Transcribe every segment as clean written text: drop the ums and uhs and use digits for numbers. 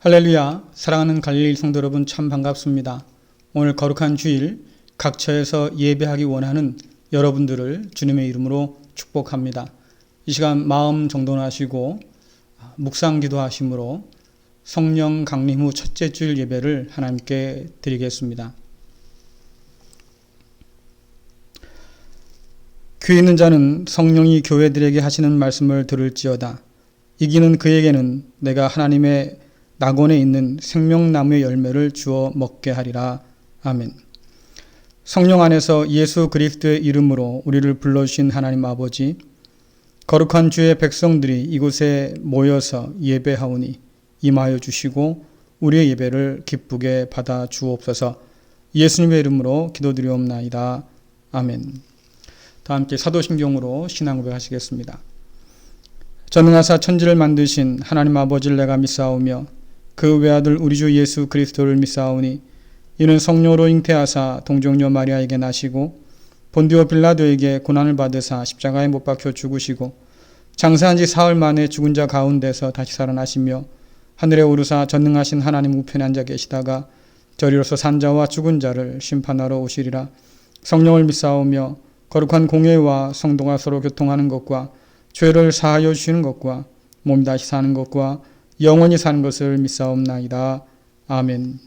할렐루야, 사랑하는 갈릴리 성도 여러분, 참 반갑습니다. 오늘 거룩한 주일 각처에서 예배하기 원하는 여러분들을 주님의 이름으로 축복합니다. 이 시간 마음 정돈하시고 묵상 기도하심으로 성령 강림 후 첫째 주일 예배를 하나님께 드리겠습니다. 귀 있는 자는 성령이 교회들에게 하시는 말씀을 들을지어다. 이기는 그에게는 내가 하나님의 낙원에 있는 생명나무의 열매를 주어 먹게 하리라. 아멘. 성령 안에서 예수 그리스도의 이름으로 우리를 불러주신 하나님 아버지, 거룩한 주의 백성들이 이곳에 모여서 예배하오니 임하여 주시고 우리의 예배를 기쁘게 받아 주옵소서. 예수님의 이름으로 기도드리옵나이다. 아멘. 다 함께 사도신경으로 신앙 고백하시겠습니다. 전능하사 천지를 만드신 하나님 아버지를 내가 믿사오며 그 외아들 우리 주 예수 그리스도를 믿사오니 이는 성령으로 잉태하사 동정녀 마리아에게 나시고 본디오 빌라도에게 고난을 받으사 십자가에 못 박혀 죽으시고 장사한 지 사흘 만에 죽은 자 가운데서 다시 살아나시며 하늘에 오르사 전능하신 하나님 우편에 앉아 계시다가 저리로서 산자와 죽은 자를 심판하러 오시리라. 성령을 믿사오며 거룩한 공예와 성도가 서로 교통하는 것과 죄를 사하여 주시는 것과 몸이 다시 사는 것과 영원히 사는 것을 믿사옵나이다. 아멘.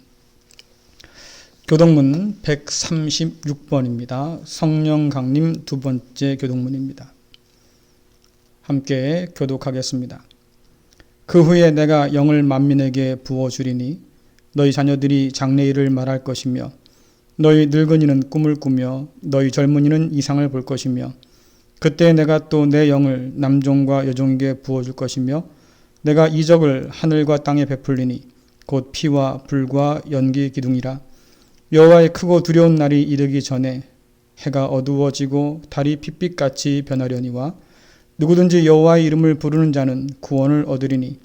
교동문 136번입니다. 성령 강림 두 번째 교동문입니다. 함께 교독하겠습니다. 그 후에 내가 영을 만민에게 부어주리니 너희 자녀들이 장래일을 말할 것이며 너희 늙은이는 꿈을 꾸며 너희 젊은이는 이상을 볼 것이며 그때 내가 또 내 영을 남종과 여종에게 부어줄 것이며 내가 이적을 하늘과 땅에 베풀리니 곧 피와 불과 연기 기둥이라. 여호와의 크고 두려운 날이 이르기 전에 해가 어두워지고 달이 핏빛같이 변하려니와 누구든지 여호와의 이름을 부르는 자는 구원을 얻으리니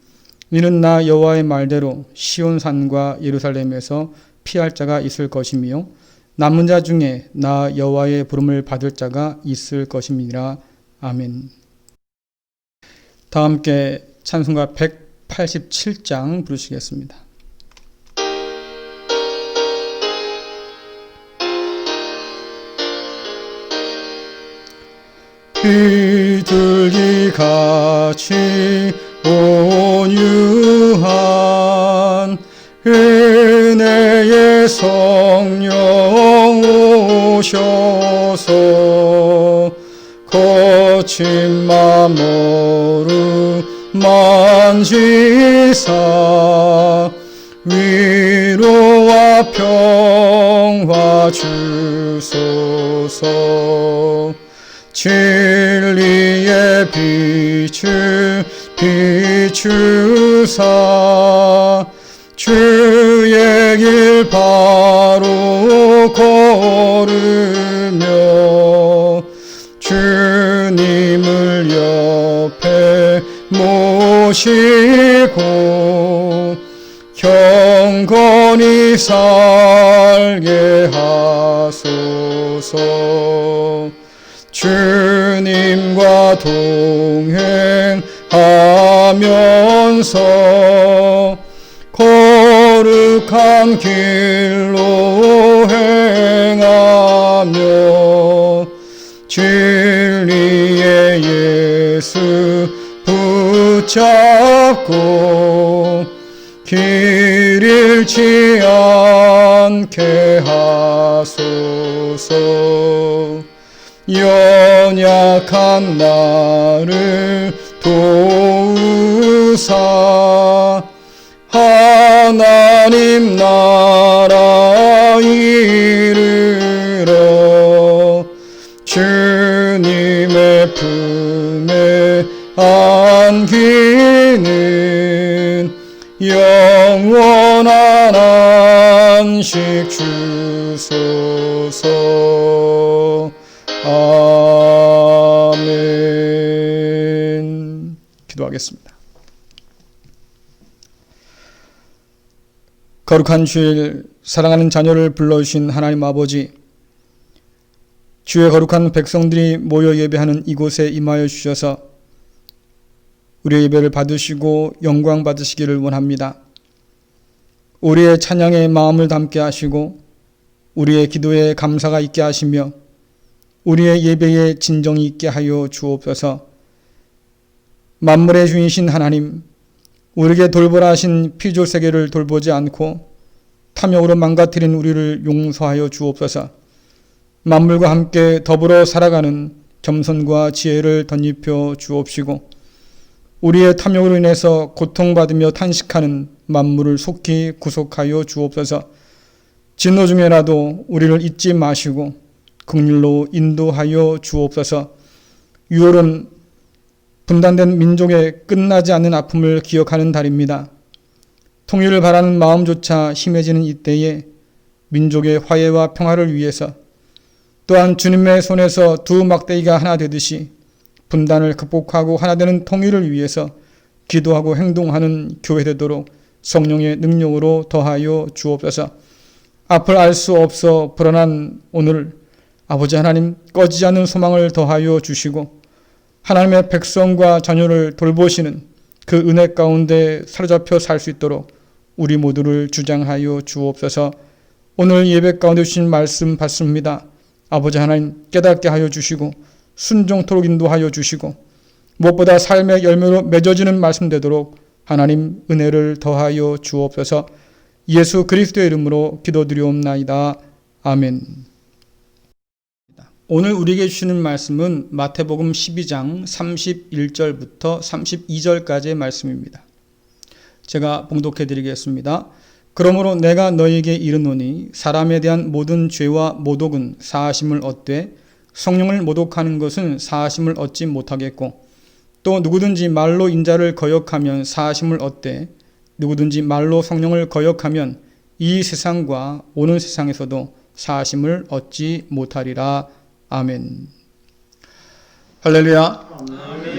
이는 나 여호와의 말대로 시온산과 예루살렘에서 피할 자가 있을 것이며 남은 자 중에 나 여호와의 부름을 받을 자가 있을 것임이니라. 아멘. 다 함께 찬송가 187장 부르시겠습니다. 비둘기같이 온유한 은혜의 성령 오셔서 거친 마음으로 만지사 위로와 평화 주소서. 진리의 빛을 비추사 주의 길 바로 걸으며 주님을 옆에 모시고 경건히 살게 하소서. 주님과 동행하면서 거룩한 길로 행하며 진리의 예수 붙잡고 길 잃지 않게 하소서. 연약한 나를 도우사 하나님 나라 이르러 주님의 품에 안기는 영원한 안식 주소서. 아멘. 기도하겠습니다. 거룩한 주일 사랑하는 자녀를 불러주신 하나님 아버지, 주의 거룩한 백성들이 모여 예배하는 이곳에 임하여 주셔서 우리의 예배를 받으시고 영광 받으시기를 원합니다. 우리의 찬양에 마음을 담게 하시고 우리의 기도에 감사가 있게 하시며 우리의 예배에 진정이 있게 하여 주옵소서. 만물의 주인이신 하나님, 우리에게 돌보라 하신 피조 세계를 돌보지 않고 탐욕으로 망가뜨린 우리를 용서하여 주옵소서. 만물과 함께 더불어 살아가는 겸손과 지혜를 덧입혀 주옵시고 우리의 탐욕으로 인해서 고통받으며 탄식하는 만물을 속히 구속하여 주옵소서. 진노 중에라도 우리를 잊지 마시고 긍휼로 인도하여 주옵소서. 6월은 분단된 민족의 끝나지 않는 아픔을 기억하는 달입니다. 통일을 바라는 마음조차 심해지는 이때에 민족의 화해와 평화를 위해서 또한 주님의 손에서 두 막대기가 하나 되듯이 분단을 극복하고 하나 되는 통일을 위해서 기도하고 행동하는 교회 되도록 성령의 능력으로 더하여 주옵소서. 앞을 알 수 없어 불안한 오늘 아버지 하나님 꺼지지 않는 소망을 더하여 주시고 하나님의 백성과 자녀를 돌보시는 그 은혜 가운데 사로잡혀 살 수 있도록 우리 모두를 주장하여 주옵소서. 오늘 예배 가운데 주신 말씀 받습니다. 아버지 하나님 깨닫게 하여 주시고 순종토록 인도하여 주시고 무엇보다 삶의 열매로 맺어지는 말씀 되도록 하나님 은혜를 더하여 주옵소서. 예수 그리스도의 이름으로 기도드리옵나이다. 아멘. 오늘 우리에게 주시는 말씀은 마태복음 12장 31절부터 32절까지의 말씀입니다. 제가 봉독해 드리겠습니다. 그러므로 내가 너희에게 이르노니 사람에 대한 모든 죄와 모독은 사하심을 얻되 성령을 모독하는 것은 사하심을 얻지 못하겠고 또 누구든지 말로 인자를 거역하면 사하심을 얻되 누구든지 말로 성령을 거역하면 이 세상과 오는 세상에서도 사하심을 얻지 못하리라. 아멘. 할렐루야.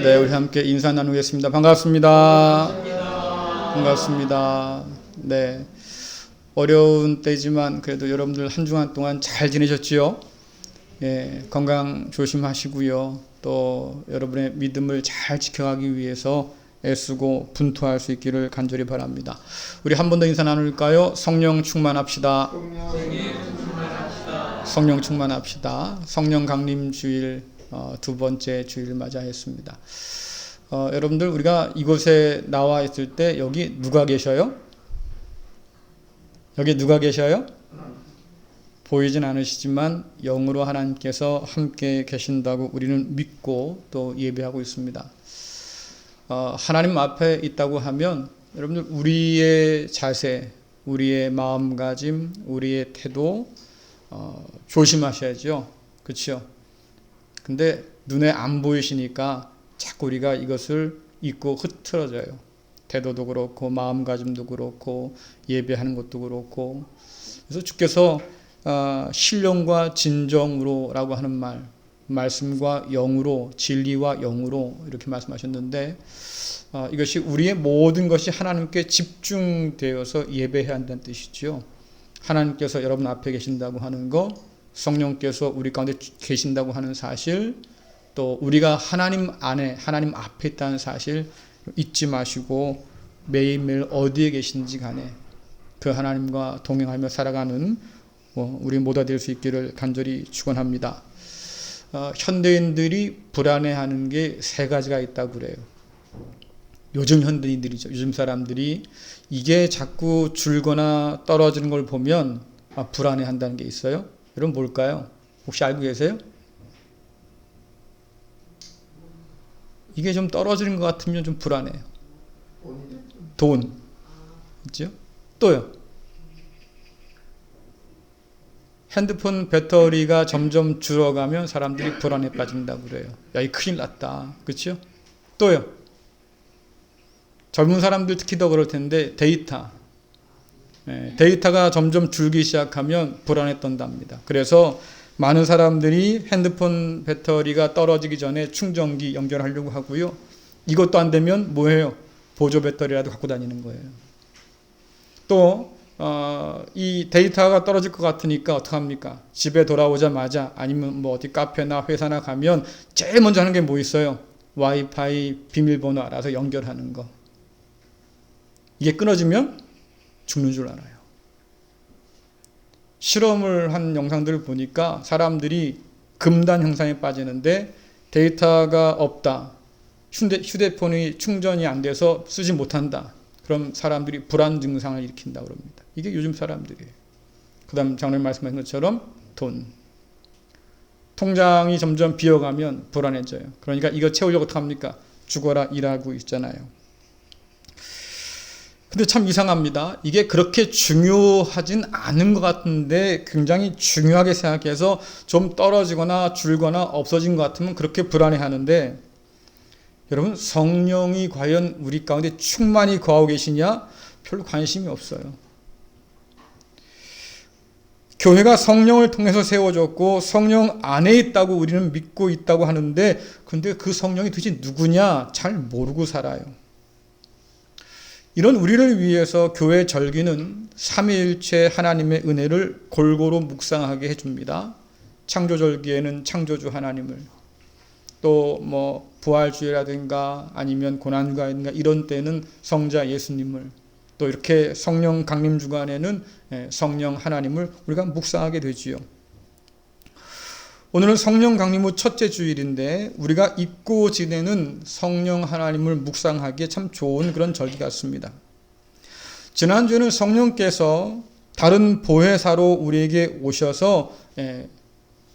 네, 우리 함께 인사 나누겠습니다. 반갑습니다. 반갑습니다. 네, 어려운 때지만 그래도 여러분들 한 주간 동안 잘 지내셨지요? 예, 건강 조심하시고요. 또 여러분의 믿음을 잘 지켜가기 위해서 애쓰고 분투할 수 있기를 간절히 바랍니다. 우리 한 번 더 인사 나눌까요? 성령 충만합시다. 성령 충만합시다. 성령 강림 주일 두 번째 주일을 맞이했습니다. 여러분들 우리가 이곳에 나와 있을 때 여기 누가 계셔요? 여기 누가 계셔요? 보이진 않으시지만 영으로 하나님께서 함께 계신다고 우리는 믿고 또 예배하고 있습니다. 하나님 앞에 있다고 하면 여러분들 우리의 자세, 우리의 마음가짐, 우리의 태도 조심하셔야죠. 그렇죠? 근데 눈에 안 보이시니까 자꾸 우리가 이것을 잊고 흐트러져요. 태도도 그렇고 마음가짐도 그렇고 예배하는 것도 그렇고. 그래서 주께서 신령과 진정으로라고 하는 말씀과 영으로, 진리와 영으로 이렇게 말씀하셨는데 이것이 우리의 모든 것이 하나님께 집중되어서 예배해야 한다는 뜻이죠. 하나님께서 여러분 앞에 계신다고 하는 것, 성령께서 우리 가운데 계신다고 하는 사실, 또 우리가 하나님 안에, 하나님 앞에 있다는 사실 잊지 마시고 매일매일 어디에 계신지 간에 그 하나님과 동행하며 살아가는 우리 모두가 될 수 있기를 간절히 축원합니다. 현대인들이 불안해하는 게 세 가지가 있다고 그래요. 요즘 현대인들이죠. 요즘 사람들이 이게 자꾸 줄거나 떨어지는 걸 보면 불안해한다는 게 있어요. 여러분 뭘까요? 혹시 알고 계세요? 이게 좀 떨어지는 것 같으면 좀 불안해요. 돈. 있죠? 또요. 핸드폰 배터리가 점점 줄어가면 사람들이 불안에 빠진다고 그래요. 야, 이 큰일 났다. 그렇죠? 또요. 젊은 사람들 특히 더 그럴 텐데 데이터. 데이터가 점점 줄기 시작하면 불안에 떤답니다. 그래서 많은 사람들이 핸드폰 배터리가 떨어지기 전에 충전기 연결하려고 하고요. 이것도 안 되면 뭐예요? 보조 배터리라도 갖고 다니는 거예요. 또 이 데이터가 떨어질 것 같으니까 어떡합니까? 집에 돌아오자마자 아니면 뭐 어디 카페나 회사나 가면 제일 먼저 하는 게 뭐 있어요? 와이파이 비밀번호 알아서 연결하는 거. 이게 끊어지면 죽는 줄 알아요. 실험을 한 영상들을 보니까 사람들이 금단 현상에 빠지는데 데이터가 없다. 휴대폰이 충전이 안 돼서 쓰지 못한다. 그럼 사람들이 불안 증상을 일으킨다고 합니다. 이게 요즘 사람들이에요. 그 다음 장로님 말씀하신 것처럼 돈. 통장이 점점 비어가면 불안해져요. 그러니까 이거 채우려고 어떻게 합니까? 죽어라 일하고 있잖아요. 근데 참 이상합니다. 이게 그렇게 중요하진 않은 것 같은데 굉장히 중요하게 생각해서 좀 떨어지거나 줄거나 없어진 것 같으면 그렇게 불안해하는데, 여러분, 성령이 과연 우리 가운데 충만히 거하고 계시냐? 별로 관심이 없어요. 교회가 성령을 통해서 세워졌고 성령 안에 있다고 우리는 믿고 있다고 하는데, 근데 그 성령이 도대체 누구냐? 잘 모르고 살아요. 이런 우리를 위해서 교회 절기는 삼위일체 하나님의 은혜를 골고루 묵상하게 해줍니다. 창조절기에는 창조주 하나님을, 또 부활주일이라든가 아니면 고난주간이라든가 이런 때는 성자 예수님을, 또 이렇게 성령 강림 주간에는 성령 하나님을 우리가 묵상하게 되지요. 오늘은 성령 강림 후 첫째 주일인데 우리가 잊고 지내는 성령 하나님을 묵상하기에 참 좋은 그런 절기 같습니다. 지난주에는 성령께서 다른 보혜사로 우리에게 오셔서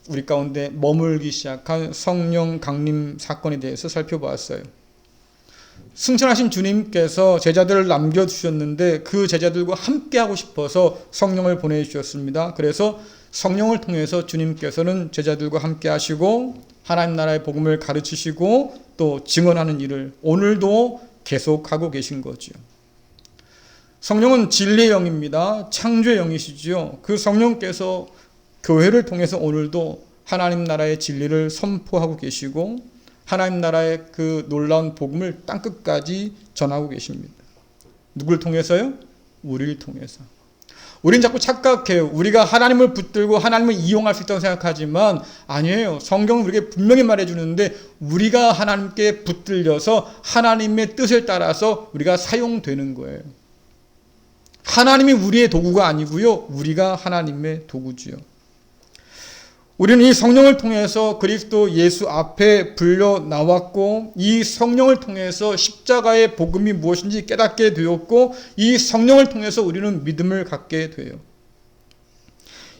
우리 가운데 머물기 시작한 성령 강림 사건에 대해서 살펴보았어요. 승천하신 주님께서 제자들을 남겨주셨는데 그 제자들과 함께하고 싶어서 성령을 보내주셨습니다. 그래서 성령을 통해서 주님께서는 제자들과 함께 하시고 하나님 나라의 복음을 가르치시고 또 증언하는 일을 오늘도 계속하고 계신 거죠. 성령은 진리의 영입니다. 창조의 영이시지요. 그 성령께서 교회를 통해서 오늘도 하나님 나라의 진리를 선포하고 계시고 하나님 나라의 그 놀라운 복음을 땅끝까지 전하고 계십니다. 누굴 통해서요? 우리를 통해서. 우린 자꾸 착각해요. 우리가 하나님을 붙들고 하나님을 이용할 수 있다고 생각하지만 아니에요. 성경은 우리에게 분명히 말해주는데 우리가 하나님께 붙들려서 하나님의 뜻을 따라서 우리가 사용되는 거예요. 하나님이 우리의 도구가 아니고요. 우리가 하나님의 도구지요. 우리는 이 성령을 통해서 그리스도 예수 앞에 불려 나왔고 이 성령을 통해서 십자가의 복음이 무엇인지 깨닫게 되었고 이 성령을 통해서 우리는 믿음을 갖게 돼요.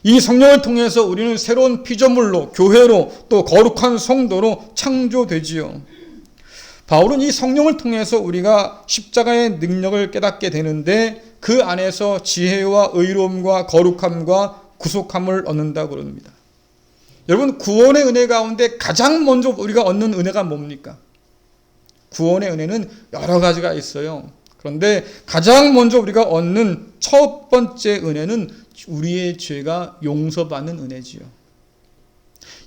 이 성령을 통해서 우리는 새로운 피조물로 교회로 또 거룩한 성도로 창조되지요. 바울은 이 성령을 통해서 우리가 십자가의 능력을 깨닫게 되는데 그 안에서 지혜와 의로움과 거룩함과 구속함을 얻는다고 그럽니다. 여러분, 구원의 은혜 가운데 가장 먼저 우리가 얻는 은혜가 뭡니까? 구원의 은혜는 여러 가지가 있어요. 그런데 가장 먼저 우리가 얻는 첫 번째 은혜는 우리의 죄가 용서받는 은혜지요.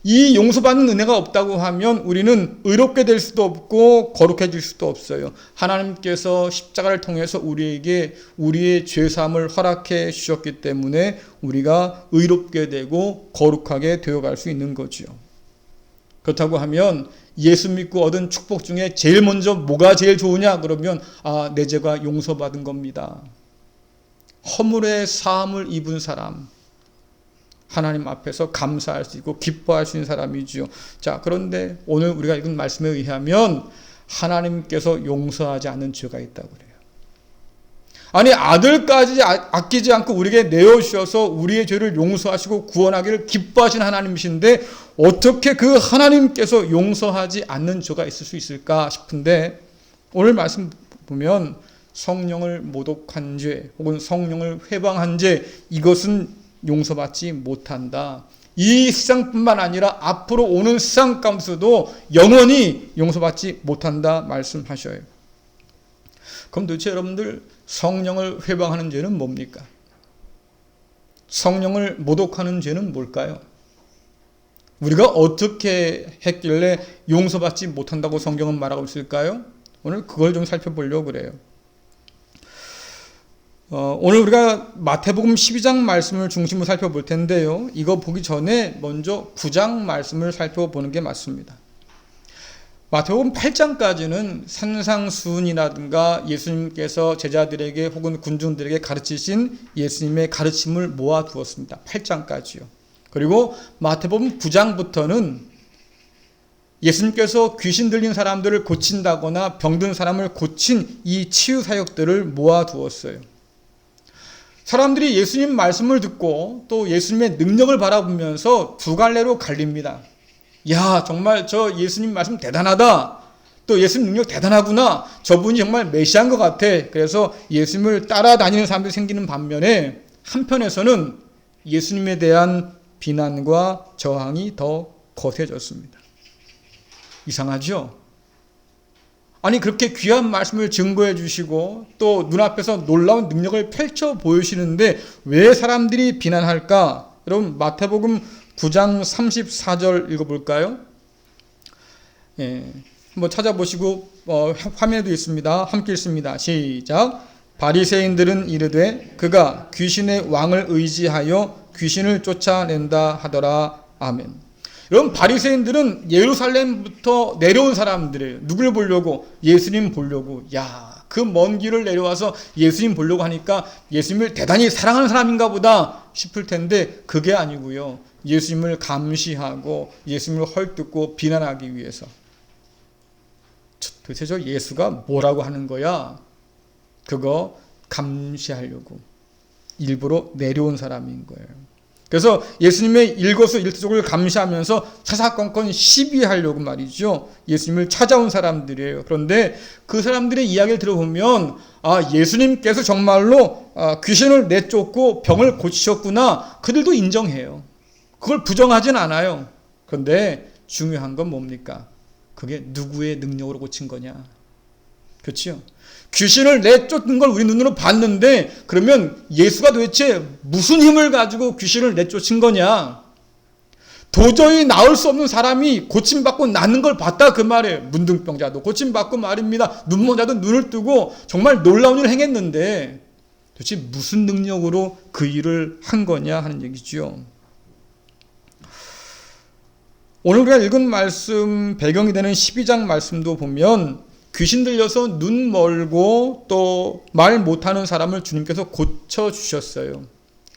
이 용서받는 은혜가 없다고 하면 우리는 의롭게 될 수도 없고 거룩해질 수도 없어요. 하나님께서 십자가를 통해서 우리에게 우리의 죄사함을 허락해 주셨기 때문에 우리가 의롭게 되고 거룩하게 되어갈 수 있는 거죠. 그렇다고 하면 예수 믿고 얻은 축복 중에 제일 먼저 뭐가 제일 좋으냐? 그러면 내 죄가 용서받은 겁니다. 허물의 사함을 입은 사람, 하나님 앞에서 감사할 수 있고 기뻐할 수 있는 사람이지요. 자, 그런데 오늘 우리가 읽은 말씀에 의하면 하나님께서 용서하지 않는 죄가 있다고 그래요. 아니, 아들까지 아끼지 않고 우리에게 내어주셔서 우리의 죄를 용서하시고 구원하기를 기뻐하신 하나님이신데 어떻게 그 하나님께서 용서하지 않는 죄가 있을 수 있을까 싶은데 오늘 말씀 보면 성령을 모독한 죄 혹은 성령을 회방한 죄, 이것은 용서받지 못한다. 이 세상뿐만 아니라 앞으로 오는 세상 가운데서도 영원히 용서받지 못한다 말씀하셔요. 그럼 도대체 여러분들 성령을 회방하는 죄는 뭡니까? 성령을 모독하는 죄는 뭘까요? 우리가 어떻게 했길래 용서받지 못한다고 성경은 말하고 있을까요? 오늘 그걸 좀 살펴보려고 그래요. 오늘 우리가 마태복음 12장 말씀을 중심으로 살펴볼 텐데요. 이거 보기 전에 먼저 9장 말씀을 살펴보는 게 맞습니다. 마태복음 8장까지는 산상수훈이라든가 예수님께서 제자들에게 혹은 군중들에게 가르치신 예수님의 가르침을 모아두었습니다. 8장까지요. 그리고 마태복음 9장부터는 예수님께서 귀신 들린 사람들을 고친다거나 병든 사람을 고친 이 치유 사역들을 모아두었어요. 사람들이 예수님 말씀을 듣고 또 예수님의 능력을 바라보면서 두 갈래로 갈립니다. 야, 정말 저 예수님 말씀 대단하다. 또 예수님 능력 대단하구나. 저분이 정말 메시아인 것 같아. 그래서 예수님을 따라다니는 사람들이 생기는 반면에 한편에서는 예수님에 대한 비난과 저항이 더 거세졌습니다. 이상하죠? 아니, 그렇게 귀한 말씀을 증거해 주시고 또 눈앞에서 놀라운 능력을 펼쳐 보이시는데 왜 사람들이 비난할까? 여러분, 마태복음 9장 34절 읽어볼까요? 예, 한번 찾아보시고 화면에도 있습니다. 함께 읽습니다. 시작. 바리새인들은 이르되 그가 귀신의 왕을 의지하여 귀신을 쫓아낸다 하더라. 아멘. 여러분, 바리새인들은 예루살렘부터 내려온 사람들이에요. 누굴 보려고? 예수님 보려고. 야, 그 먼 길을 내려와서 예수님 보려고 하니까 예수님을 대단히 사랑하는 사람인가 보다 싶을 텐데 그게 아니고요. 예수님을 감시하고 예수님을 헐뜯고 비난하기 위해서. 도대체 저 예수가 뭐라고 하는 거야? 그거 감시하려고 일부러 내려온 사람인 거예요. 그래서 예수님의 일거수일투족을 감시하면서 사사건건 시비하려고 말이죠. 예수님을 찾아온 사람들이에요. 그런데 그 사람들의 이야기를 들어보면 예수님께서 정말로 귀신을 내쫓고 병을 고치셨구나. 그들도 인정해요. 그걸 부정하진 않아요. 그런데 중요한 건 뭡니까? 그게 누구의 능력으로 고친 거냐? 그렇죠? 귀신을 내쫓는 걸 우리 눈으로 봤는데 그러면 예수가 도대체 무슨 힘을 가지고 귀신을 내쫓은 거냐? 도저히 나을 수 없는 사람이 고침받고 낫는 걸 봤다 그 말이에요. 문둥병자도 고침받고 말입니다. 눈먼자도 눈을 뜨고 정말 놀라운 일을 행했는데 도대체 무슨 능력으로 그 일을 한 거냐 하는 얘기죠. 오늘 우리가 읽은 말씀 배경이 되는 12장 말씀도 보면 귀신 들려서 눈 멀고 또 말 못하는 사람을 주님께서 고쳐주셨어요.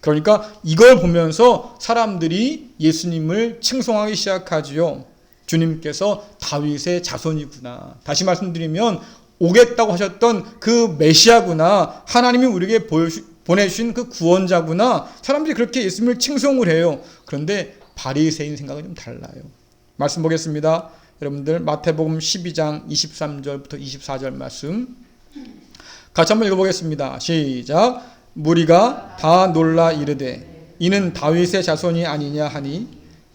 그러니까 이걸 보면서 사람들이 예수님을 칭송하기 시작하지요. 주님께서 다윗의 자손이구나. 다시 말씀드리면 오겠다고 하셨던 그 메시아구나. 하나님이 우리에게 보내주신 그 구원자구나. 사람들이 그렇게 예수님을 칭송을 해요. 그런데 바리새인 생각은 좀 달라요. 말씀 보겠습니다. 여러분들 마태복음 12장 23절부터 24절 말씀 같이 한번 읽어보겠습니다. 시작. 무리가 다 놀라 이르되 이는 다윗의 자손이 아니냐 하니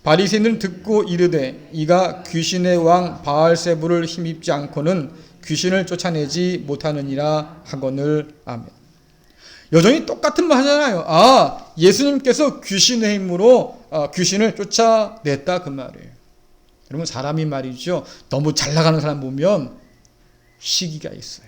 바리새인들은 듣고 이르되 이가 귀신의 왕 바알세불을 힘입지 않고는 귀신을 쫓아내지 못하느니라 하거늘. 아멘. 여전히 똑같은 말 하잖아요. 예수님께서 귀신의 힘으로 귀신을 쫓아냈다 그 말이에요. 여러분, 사람이 말이죠. 너무 잘 나가는 사람 보면 시기가 있어요.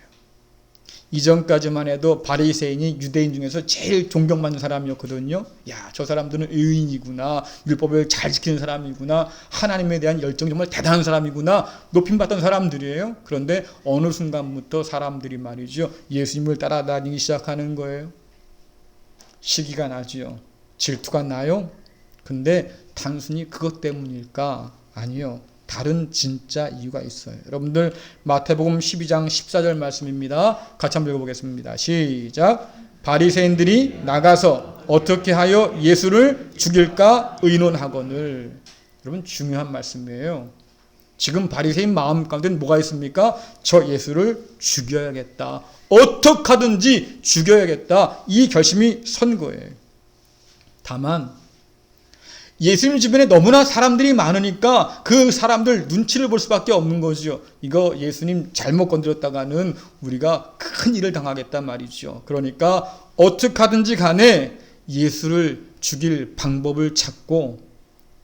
이전까지만 해도 바리새인이 유대인 중에서 제일 존경받는 사람이었거든요. 야, 저 사람들은 의인이구나. 율법을 잘 지키는 사람이구나. 하나님에 대한 열정이 정말 대단한 사람이구나. 높임받던 사람들이에요. 그런데 어느 순간부터 사람들이 말이죠. 예수님을 따라다니기 시작하는 거예요. 시기가 나지요. 질투가 나요. 근데 단순히 그것 때문일까? 아니요. 다른 진짜 이유가 있어요. 여러분들 마태복음 12장 14절 말씀입니다. 같이 한번 읽어보겠습니다. 시작. 바리새인들이 나가서 어떻게 하여 예수를 죽일까 의논하거늘. 여러분, 중요한 말씀이에요. 지금 바리새인 마음 가운데는 뭐가 있습니까? 저 예수를 죽여야겠다. 어떻게 하든지 죽여야겠다. 이 결심이 선 거예요. 다만 예수님 주변에 너무나 사람들이 많으니까 그 사람들 눈치를 볼 수밖에 없는 거죠. 이거 예수님 잘못 건드렸다가는 우리가 큰 일을 당하겠단 말이죠. 그러니까 어떻게 하든지 간에 예수를 죽일 방법을 찾고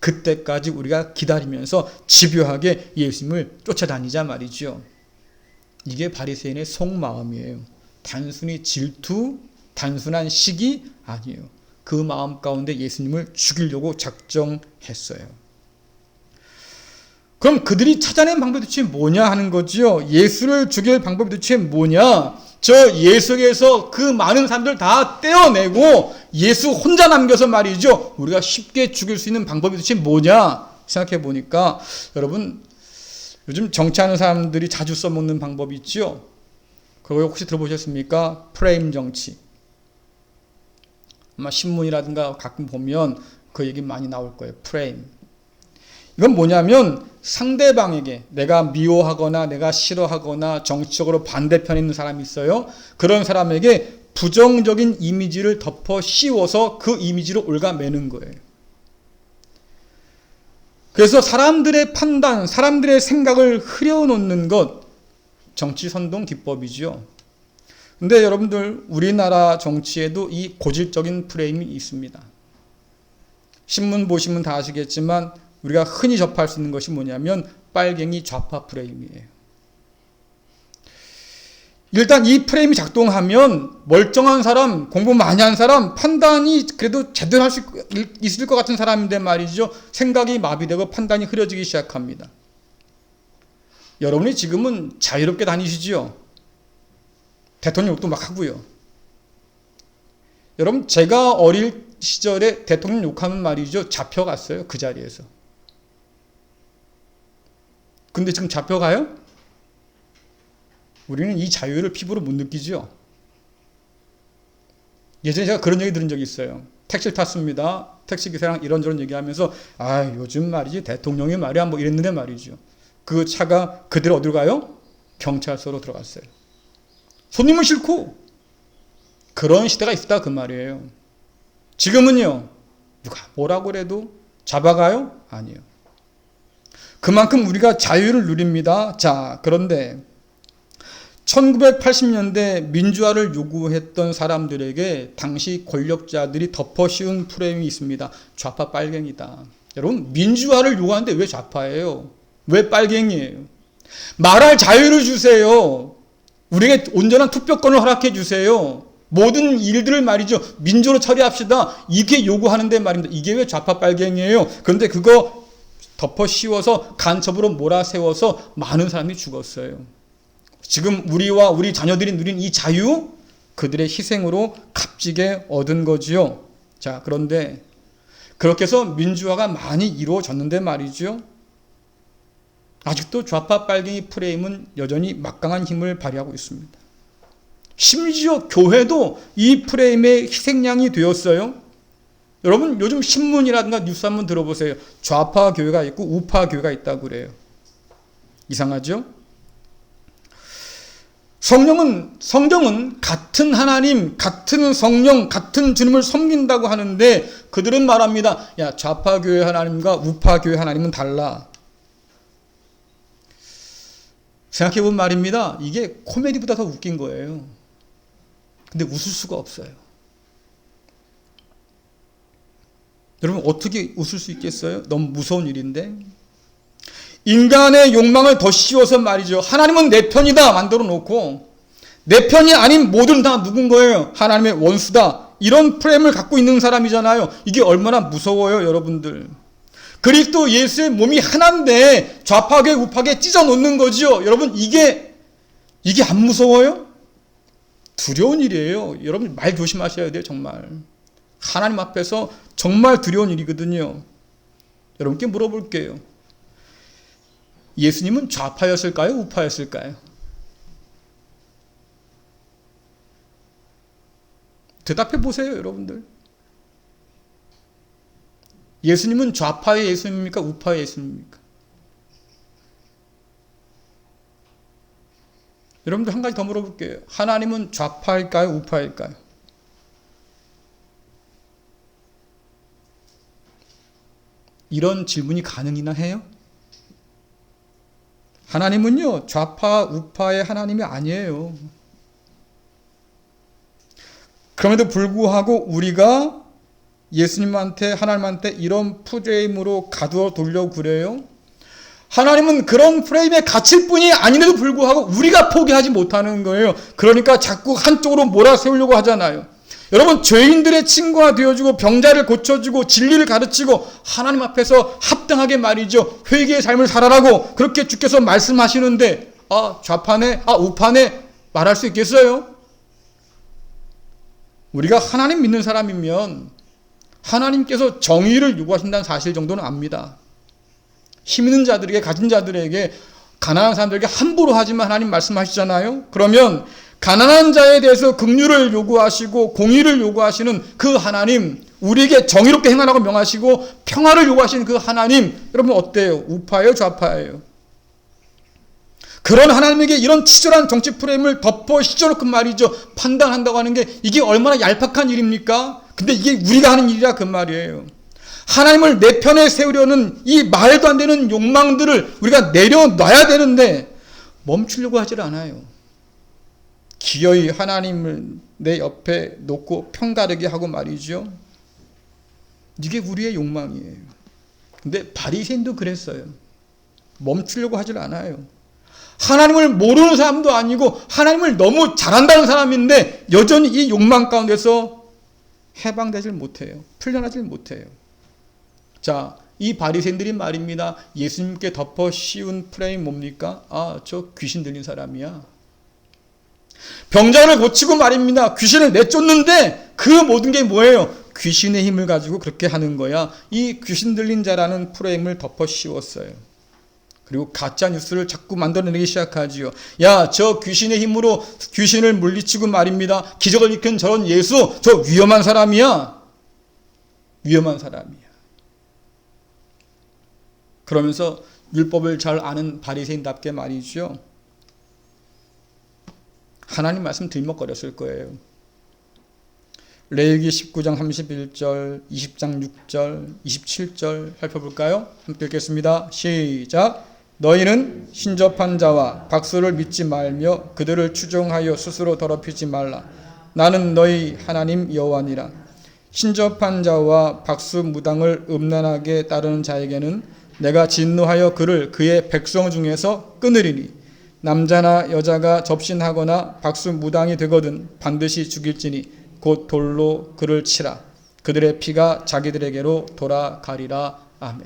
그때까지 우리가 기다리면서 집요하게 예수님을 쫓아다니자 말이죠. 이게 바리새인의 속마음이에요. 단순히 질투, 단순한 시기 아니에요. 그 마음 가운데 예수님을 죽이려고 작정했어요. 그럼 그들이 찾아낸 방법이 도대체 뭐냐 하는 거지요. 예수를 죽일 방법이 도대체 뭐냐. 저 예수에게서 그 많은 사람들 다 떼어내고 예수 혼자 남겨서 말이죠. 우리가 쉽게 죽일 수 있는 방법이 도대체 뭐냐 생각해 보니까 여러분 요즘 정치하는 사람들이 자주 써먹는 방법이 있죠. 그거 혹시 들어보셨습니까? 프레임 정치. 아마 신문이라든가 가끔 보면 그 얘기 많이 나올 거예요. 프레임. 이건 뭐냐면 상대방에게 내가 미워하거나 내가 싫어하거나 정치적으로 반대편에 있는 사람이 있어요. 그런 사람에게 부정적인 이미지를 덮어 씌워서 그 이미지로 올가매는 거예요. 그래서 사람들의 판단, 사람들의 생각을 흐려놓는 것, 정치 선동 기법이죠. 근데 여러분들 우리나라 정치에도 이 고질적인 프레임이 있습니다. 신문 보시면 다 아시겠지만 우리가 흔히 접할 수 있는 것이 뭐냐면 빨갱이 좌파 프레임이에요. 일단 이 프레임이 작동하면 멀쩡한 사람, 공부 많이 한 사람, 판단이 그래도 제대로 할 수 있을 것 같은 사람인데 말이죠. 생각이 마비되고 판단이 흐려지기 시작합니다. 여러분이 지금은 자유롭게 다니시지요. 대통령 욕도 막 하고요. 여러분 제가 어릴 시절에 대통령 욕하면 말이죠. 잡혀갔어요. 그 자리에서. 근데 지금 잡혀가요? 우리는 이 자유를 피부로 못 느끼죠. 예전에 제가 그런 얘기 들은 적이 있어요. 택시를 탔습니다. 택시기사랑 이런저런 얘기하면서 요즘 말이지 대통령이 말이야 뭐 이랬는데 말이죠. 그 차가 그대로 어디로 가요? 경찰서로 들어갔어요. 손님은 싫고 그런 시대가 있다 그 말이에요. 지금은요. 누가 뭐라고 그래도 잡아가요? 아니에요. 그만큼 우리가 자유를 누립니다. 자, 그런데 1980년대 민주화를 요구했던 사람들에게 당시 권력자들이 덮어씌운 프레임이 있습니다. 좌파 빨갱이다. 여러분 민주화를 요구하는데 왜 좌파예요? 왜 빨갱이에요? 말할 자유를 주세요. 우리에게 온전한 투표권을 허락해 주세요. 모든 일들을 말이죠. 민주로 처리합시다. 이게 요구하는데 말입니다. 이게 왜 좌파 빨갱이에요? 그런데 그거 덮어 씌워서 간첩으로 몰아세워서 많은 사람이 죽었어요. 지금 우리와 우리 자녀들이 누린 이 자유, 그들의 희생으로 값지게 얻은 거지요. 자, 그런데 그렇게 해서 민주화가 많이 이루어졌는데 말이죠. 아직도 좌파 빨갱이 프레임은 여전히 막강한 힘을 발휘하고 있습니다. 심지어 교회도 이 프레임의 희생양이 되었어요. 여러분 요즘 신문이라든가 뉴스 한번 들어보세요. 좌파 교회가 있고 우파 교회가 있다고 그래요. 이상하죠? 성경은 같은 하나님, 같은 성령, 같은 주님을 섬긴다고 하는데 그들은 말합니다. 야, 좌파 교회 하나님과 우파 교회 하나님은 달라. 생각해보면 말입니다. 이게 코미디보다 더 웃긴 거예요. 근데 웃을 수가 없어요. 여러분 어떻게 웃을 수 있겠어요? 너무 무서운 일인데. 인간의 욕망을 더 씌워서 말이죠. 하나님은 내 편이다 만들어 놓고 내 편이 아닌 모든 다 누군 거예요? 하나님의 원수다. 이런 프레임을 갖고 있는 사람이잖아요. 이게 얼마나 무서워요, 여러분들. 그리스도 예수의 몸이 하나인데 좌파계 우파계 찢어 놓는 거지요. 여러분 이게 안 무서워요? 두려운 일이에요. 여러분 말 조심하셔야 돼요, 정말. 하나님 앞에서 정말 두려운 일이거든요. 여러분께 물어볼게요. 예수님은 좌파였을까요? 우파였을까요? 대답해 보세요, 여러분들. 예수님은 좌파의 예수님입니까? 우파의 예수님입니까? 여러분들 한 가지 더 물어볼게요. 하나님은 좌파일까요? 우파일까요? 이런 질문이 가능이나 해요? 하나님은요, 좌파, 우파의 하나님이 아니에요. 그럼에도 불구하고 우리가 예수님한테, 하나님한테 이런 프레임으로 가두어 두려고 그래요? 하나님은 그런 프레임에 갇힐 뿐이 아닌데도 불구하고 우리가 포기하지 못하는 거예요. 그러니까 자꾸 한쪽으로 몰아세우려고 하잖아요. 여러분, 죄인들의 친구가 되어주고 병자를 고쳐주고 진리를 가르치고 하나님 앞에서 합당하게 말이죠. 회개의 삶을 살아라고 그렇게 주께서 말씀하시는데 좌판에 우판에 말할 수 있겠어요? 우리가 하나님 믿는 사람이면 하나님께서 정의를 요구하신다는 사실 정도는 압니다. 힘 있는 자들에게, 가진 자들에게, 가난한 사람들에게 함부로 하지만 하나님 말씀하시잖아요. 그러면 가난한 자에 대해서 긍휼을 요구하시고 공의를 요구하시는 그 하나님, 우리에게 정의롭게 행하라고 명하시고 평화를 요구하시는 그 하나님, 여러분 어때요? 우파예요? 좌파예요? 그런 하나님에게 이런 치졸한 정치 프레임을 덮어 씌워놓고 말이죠. 판단한다고 하는 게 이게 얼마나 얄팍한 일입니까? 근데 이게 우리가 하는 일이라 그 말이에요. 하나님을 내 편에 세우려는 이 말도 안 되는 욕망들을 우리가 내려놔야 되는데 멈추려고 하질 않아요. 기어이 하나님을 내 옆에 놓고 편가르게 하고 말이죠. 이게 우리의 욕망이에요. 근데 바리새인도 그랬어요. 멈추려고 하질 않아요. 하나님을 모르는 사람도 아니고 하나님을 너무 잘한다는 사람인데 여전히 이 욕망 가운데서 해방되질 못해요. 풀려나질 못해요. 자, 이 바리새인들이 말입니다. 예수님께 덮어 씌운 프레임 뭡니까? 저 귀신 들린 사람이야. 병자를 고치고 말입니다. 귀신을 내쫓는데 그 모든 게 뭐예요? 귀신의 힘을 가지고 그렇게 하는 거야. 이 귀신 들린 자라는 프레임을 덮어 씌웠어요. 그리고 가짜 뉴스를 자꾸 만들어내기 시작하지요. 야, 저 귀신의 힘으로 귀신을 물리치고 말입니다. 기적을 일으킨 저런 예수, 저 위험한 사람이야. 위험한 사람이야. 그러면서 율법을 잘 아는 바리새인답게 말이죠. 하나님 말씀 들먹거렸을 거예요. 레위기 19장 31절, 20장 6절, 27절 살펴볼까요? 함께 읽겠습니다. 시작. 너희는 신접한 자와 박수를 믿지 말며 그들을 추종하여 스스로 더럽히지 말라. 나는 너희 하나님 여호와니라. 신접한 자와 박수 무당을 음란하게 따르는 자에게는 내가 진노하여 그를 그의 백성 중에서 끊으리니 남자나 여자가 접신하거나 박수 무당이 되거든 반드시 죽일지니 곧 돌로 그를 치라. 그들의 피가 자기들에게로 돌아가리라. 아멘.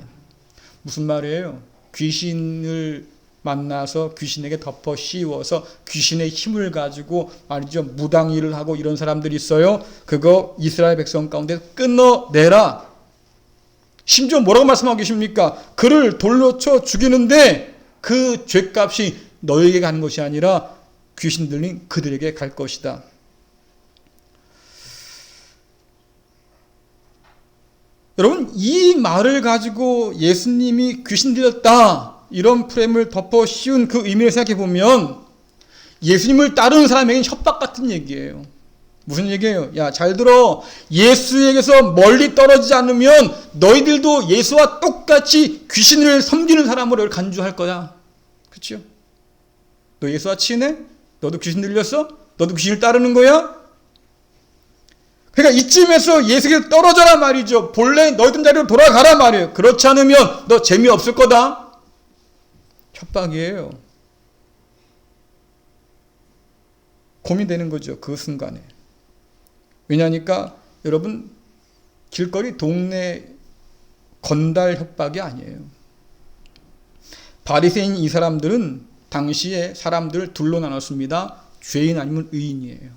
무슨 말이에요? 귀신을 만나서 귀신에게 덮어 씌워서 귀신의 힘을 가지고 말이죠. 무당일을 하고 이런 사람들이 있어요. 그거 이스라엘 백성 가운데 끊어내라. 심지어 뭐라고 말씀하고 계십니까? 그를 돌로 쳐 죽이는데 그 죄값이 너에게 가는 것이 아니라 귀신 들린 그들에게 갈 것이다. 여러분, 이 말을 가지고 예수님이 귀신 들렸다 이런 프레임을 덮어 씌운 그 의미를 생각해 보면 예수님을 따르는 사람에게는 협박 같은 얘기예요. 무슨 얘기예요? 야, 잘 들어. 예수에게서 멀리 떨어지지 않으면 너희들도 예수와 똑같이 귀신을 섬기는 사람으로 간주할 거야. 그렇죠? 너 예수와 친해? 너도 귀신 들렸어? 너도 귀신을 따르는 거야? 그러니까 이쯤에서 예수에게 떨어져라 말이죠. 본래 너희들 자리로 돌아가라 말이에요. 그렇지 않으면 너 재미없을 거다. 협박이에요. 고민되는 거죠. 그 순간에. 왜냐니까 여러분 길거리 동네 건달 협박이 아니에요. 바리새인 이 사람들은 당시에 사람들을 둘로 나눴습니다. 죄인 아니면 의인이에요.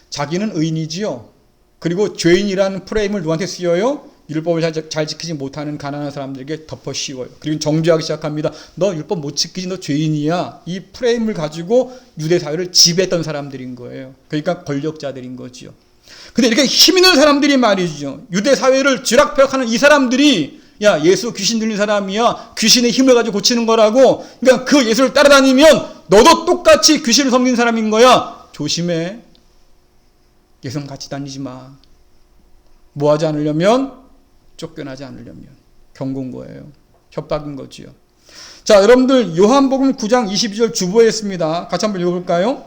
자기는 의인이지요. 그리고 죄인이라는 프레임을 누구한테 씌워요? 율법을 잘 지키지 못하는 가난한 사람들에게 덮어 씌워요. 그리고 정죄하기 시작합니다. 너 율법 못 지키지, 너 죄인이야. 이 프레임을 가지고 유대 사회를 지배했던 사람들인 거예요. 그러니까 권력자들인 거죠. 근데 이렇게 힘 있는 사람들이 말이죠. 유대 사회를 쥐락펴락하는 이 사람들이 야, 예수 귀신 들린 사람이야. 귀신의 힘을 가지고 고치는 거라고. 그러니까 그 예수를 따라다니면 너도 똑같이 귀신을 섬기는 사람인 거야. 조심해. 예수랑 같이 다니지 마. 뭐 하지 않으려면? 쫓겨나지 않으려면. 경고인 거예요. 협박인 거지요. 자, 여러분들 요한복음 9장 22절 주보했습니다. 같이 한번 읽어볼까요?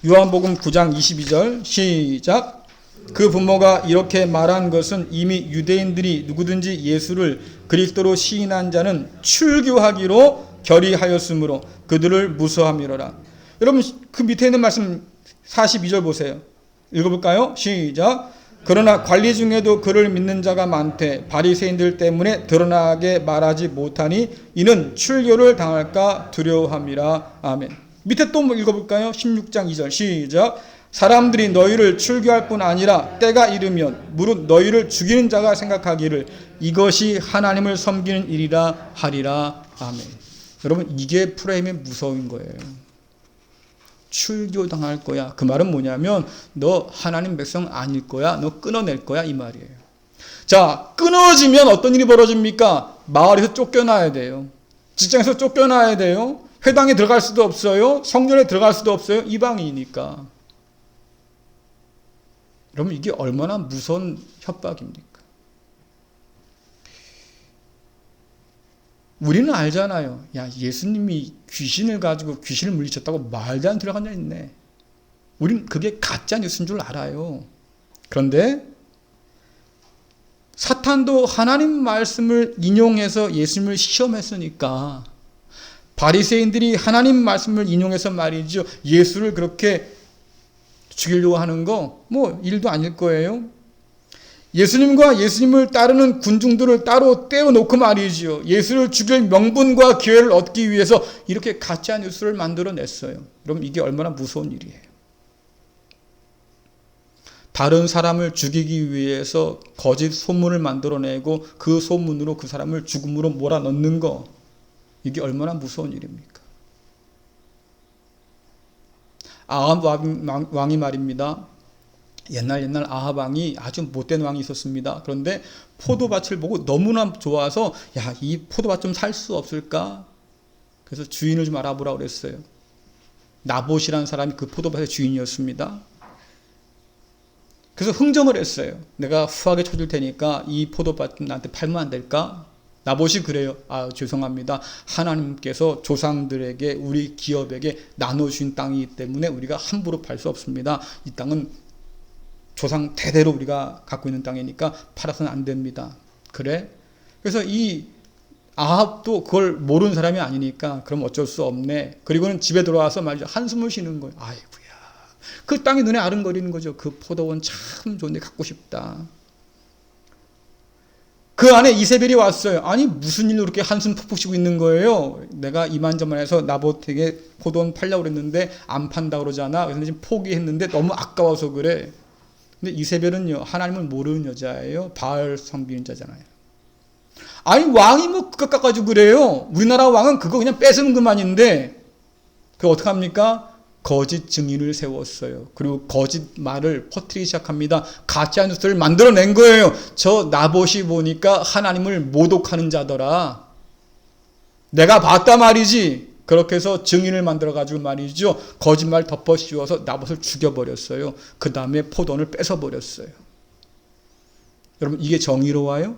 요한복음 9장 22절 시작. 그 부모가 이렇게 말한 것은 이미 유대인들이 누구든지 예수를 그리스도로 시인한 자는 출교하기로 결의하였으므로 그들을 무서워함이로라. 여러분 그 밑에 있는 말씀 42절 보세요. 읽어볼까요? 시작. 그러나 관리 중에도 그를 믿는 자가 많되 바리새인들 때문에 드러나게 말하지 못하니 이는 출교를 당할까 두려워함이라. 아멘. 밑에 또 읽어볼까요? 16장 2절 시작. 사람들이 너희를 출교할 뿐 아니라 때가 이르면 무릇 너희를 죽이는 자가 생각하기를 이것이 하나님을 섬기는 일이라 하리라. 아멘. 여러분, 이게 프레임의 무서운 거예요. 출교당할 거야. 그 말은 뭐냐면 너 하나님 백성 아닐 거야. 너 끊어낼 거야, 이 말이에요. 자, 끊어지면 어떤 일이 벌어집니까? 마을에서 쫓겨나야 돼요. 직장에서 쫓겨나야 돼요. 회당에 들어갈 수도 없어요. 성전에 들어갈 수도 없어요. 이방이니까. 여러분, 이게 얼마나 무서운 협박입니까? 우리는 알잖아요. 야, 예수님이 귀신을 가지고 귀신을 물리쳤다고 말도 안 들어간 적 있네. 우린 그게 가짜 뉴스인 줄 알아요. 그런데 사탄도 하나님 말씀을 인용해서 예수님을 시험했으니까 바리새인들이 하나님 말씀을 인용해서 말이죠. 예수를 그렇게 죽이려고 하는 거 뭐 일도 아닐 거예요. 예수님과 예수님을 따르는 군중들을 따로 떼어놓고 말이죠. 예수를 죽일 명분과 기회를 얻기 위해서 이렇게 가짜 뉴스를 만들어냈어요. 여러분, 이게 얼마나 무서운 일이에요. 다른 사람을 죽이기 위해서 거짓 소문을 만들어내고 그 소문으로 그 사람을 죽음으로 몰아넣는 거, 이게 얼마나 무서운 일입니까? 아합 왕이 말입니다. 옛날 아합 왕이 아주 못된 왕이 있었습니다. 그런데 포도밭을 보고 너무나 좋아서 야, 이 포도밭 좀 살 수 없을까? 그래서 주인을 좀 알아보라고 그랬어요. 나봇이라는 사람이 그 포도밭의 주인이었습니다. 그래서 흥정을 했어요. 내가 후하게 쳐줄 테니까 이 포도밭 나한테 팔면 안 될까? 나봇이 그래요. 아, 죄송합니다. 하나님께서 조상들에게, 우리 기업에게 나눠주신 땅이기 때문에 우리가 함부로 팔 수 없습니다. 이 땅은 조상 대대로 우리가 갖고 있는 땅이니까 팔아서는 안 됩니다. 그래? 그래서 이 아합도 그걸 모르는 사람이 아니니까 그럼 어쩔 수 없네. 그리고는 집에 들어와서 말이죠. 한숨을 쉬는 거예요. 아이고야. 그 땅이 눈에 아른거리는 거죠. 그 포도원 참 좋은데 갖고 싶다. 그 안에 이세벨이 왔어요. 아니, 무슨 일로 그렇게 한숨 푹푹 쉬고 있는 거예요? 내가 이만저만해서 나봇에게 포도원 팔려고 그랬는데 안 판다고 그러잖아. 그래서 지금 포기했는데 너무 아까워서 그래. 근데 이세벨은요, 하나님을 모르는 여자예요. 바알 섬기는 자잖아요. 아니, 왕이 뭐 그것 깎아가지고 그래요. 우리나라 왕은 그거 그냥 뺏으면 그만인데, 그거 어떡합니까? 거짓 증인을 세웠어요. 그리고 거짓 말을 퍼뜨리기 시작합니다. 가짜 뉴스를 만들어낸 거예요. 저 나봇이 보니까 하나님을 모독하는 자더라. 내가 봤다 말이지. 그렇게 해서 증인을 만들어가지고 말이죠. 거짓말 덮어 씌워서 나봇을 죽여버렸어요. 그 다음에 포도원을 뺏어버렸어요. 여러분, 이게 정의로워요?